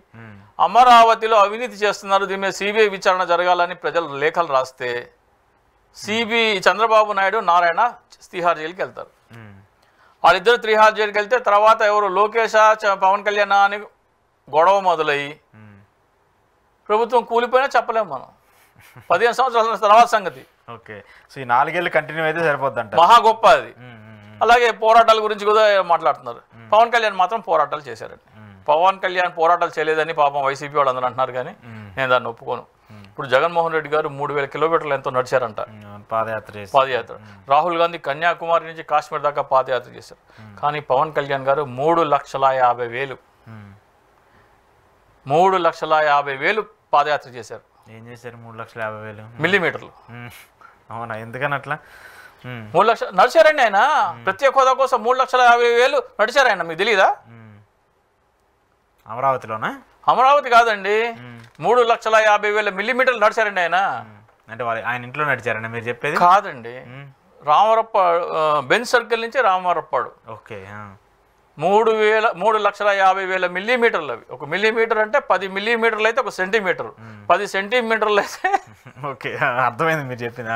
అమరావతిలో అవినీతి చేస్తున్నారు, దీని మీద సిబిఐ విచారణ జరగాలని ప్రజలు లేఖలు రాస్తే చంద్రబాబు నాయుడు నారాయణ తిహార్ జైలుకి వెళ్తారు. వాళ్ళిద్దరు తిహార్ జైలుకి వెళ్తే తర్వాత ఎవరు లోకేష్ పవన్ కళ్యాణ్ అని గొడవ మొదలయ్యి ప్రభుత్వం కూలిపోయినా చెప్పలేము మనం. 15 సంవత్సరాల తర్వాత సంగతి. ఓకే, సో ఈ 4 ఏళ్ళు కంటిన్యూ అయితే సరిపోద్దంట. మహా గొప్ప అది. అలాగే పోరాటాల గురించి కూడా మాట్లాడుతున్నారు. పవన్ కళ్యాణ్ మాత్రం పోరాటాలు చేశారండి. పవన్ కళ్యాణ్ పోరాటాలు చేయలేదని పాపం వైసీపీ వాళ్ళు అందరూ అంటున్నారు, కానీ నేను దాన్ని ఒప్పుకోను. ఇప్పుడు జగన్మోహన్ రెడ్డి గారు 3000 కిలోమీటర్లు ఎంతో నడిచారంట పాదయాత్ర. రాహుల్ గాంధీ కన్యాకుమారి నుంచి కాశ్మీర్ దాకా పాదయాత్ర చేశారు. కానీ పవన్ కళ్యాణ్ గారు 3,50,000 3,50,000 పాదయాత్ర చేశారు. ఏం చేశారు? 3,50,000 మిల్లీమీటర్లు. అవునా, ఎందుకని అట్లా? 3 లక్షలు నడిచారండి ఆయన. ప్రత్యేక హోదా కోసం 3,50,000 నడిచారు ఆయన. మీకు తెలీదా? అమరావతిలోనా? అమరావతి కాదండి, 3,50,000 మిల్లీమీటర్లు నడిచారండి ఆయన. అంటే ఆయన ఇంట్లో నడిచారండి మీరు చెప్పేది? కాదండి, రామవరప్పాడు బెంచ్ సర్కిల్ నుంచి రామవరప్పాడు. ఓకే. 3,50,000 మిల్లీమీటర్లు అవి. ఒక మిల్లీమీటర్ అంటే 10 మిల్లీమీటర్లు అయితే ఒక సెంటీమీటర్, 10 సెంటీమీటర్లు అయితే ఓకే, అర్థమైంది మీరు చెప్పిన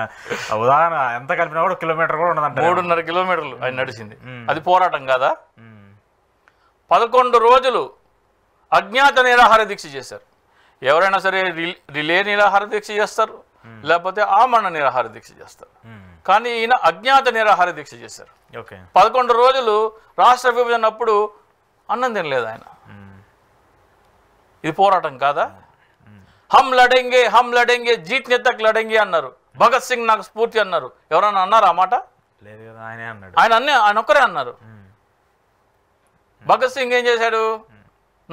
ఉదాహరణ. ఎంత కలిపినా కూడా కిలోమీటర్ కూడా ఉండదంట. 3.5 కిలోమీటర్లు ఆయన నడిచింది. అది పోరాటం కాదా? 11 రోజులు అజ్ఞాత నిరాహార దీక్ష చేశారు. ఎవరైనా సరే రిలే నిరాహార దీక్ష చేస్తారు, లేకపోతే ఆమరణ నిరాహార దీక్ష చేస్తారు. కానీ ఈయన అజ్ఞాత నిరాహార దీక్ష చేశారు. 11 రోజులు రాష్ట్ర విభజన అప్పుడు అన్నం తినలేదు ఆయన. ఇది పోరాటం కాదా? హమ్ లడెంగే జీత్నే తక్ లడెంగే అన్నారు. భగత్ సింగ్ నాకు స్ఫూర్తి అన్నారు. ఎవరన్నా అన్నారు ఆ మాట? లేదు కదా, ఆయనే అన్నాడు. ఆయన ఒక్కరే అన్నారు. భగత్ సింగ్ ఏం చేశాడు?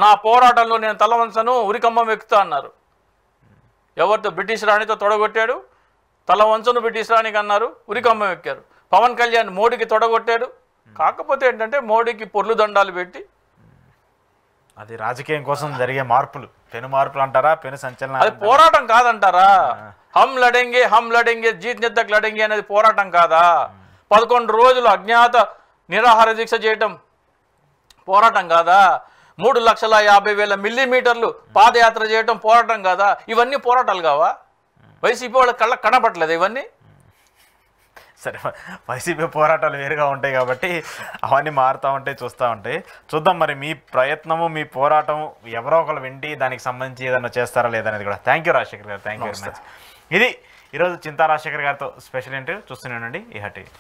నా పోరాటంలో నేను తల వంచను, ఉరికమ్మం ఎక్కుతా అన్నారు. ఎవరితో? బ్రిటిష్ రాణితో తొడగొట్టాడు, తల వంచను బ్రిటిష్ రాణికి అన్నారు, ఉరికమ్మం ఎక్కారు. పవన్ కళ్యాణ్ మోడీకి తొడగొట్టాడు. కాకపోతే ఏంటంటే మోడీకి పొర్లు దండాలు పెట్టి, అది రాజకీయం కోసం జరిగే మార్పులు, పెను మార్పులు అంటారా, పెను సంచలనం? అది పోరాటం కాదంటారా? హమ్ లడెంగే జీత్నే తక్ లడెంగే అనేది పోరాటం కాదా? 11 రోజులు అజ్ఞాత నిరాహార దీక్ష చేయటం పోరాటం కాదా? 3,50,000 మిల్లీమీటర్లు పాదయాత్ర చేయటం పోరాటం కాదా? ఇవన్నీ పోరాటాలు కావా? వైసీపీ వాళ్ళ కళ్ళకు కనపట్లేదు ఇవన్నీ. సరే, వైసీపీ పోరాటాలు వేరుగా ఉంటాయి కాబట్టి అవన్నీ మారుతూ ఉంటాయి, చూస్తూ ఉంటాయి. చూద్దాం మరి మీ ప్రయత్నము, మీ పోరాటం ఎవరో ఒకరు వింటి దానికి సంబంధించి ఏదైనా చేస్తారా లేదనేది కూడా. థ్యాంక్ యూ రాజశేఖర్ గారు, థ్యాంక్ యూ వెరీ మచ్. ఇది ఈరోజు చింతా రాజశేఖర్ గారితో స్పెషల్ ఇంటర్వ్యూ. చూస్తూనే ఉండండి ఈహా టీవీ.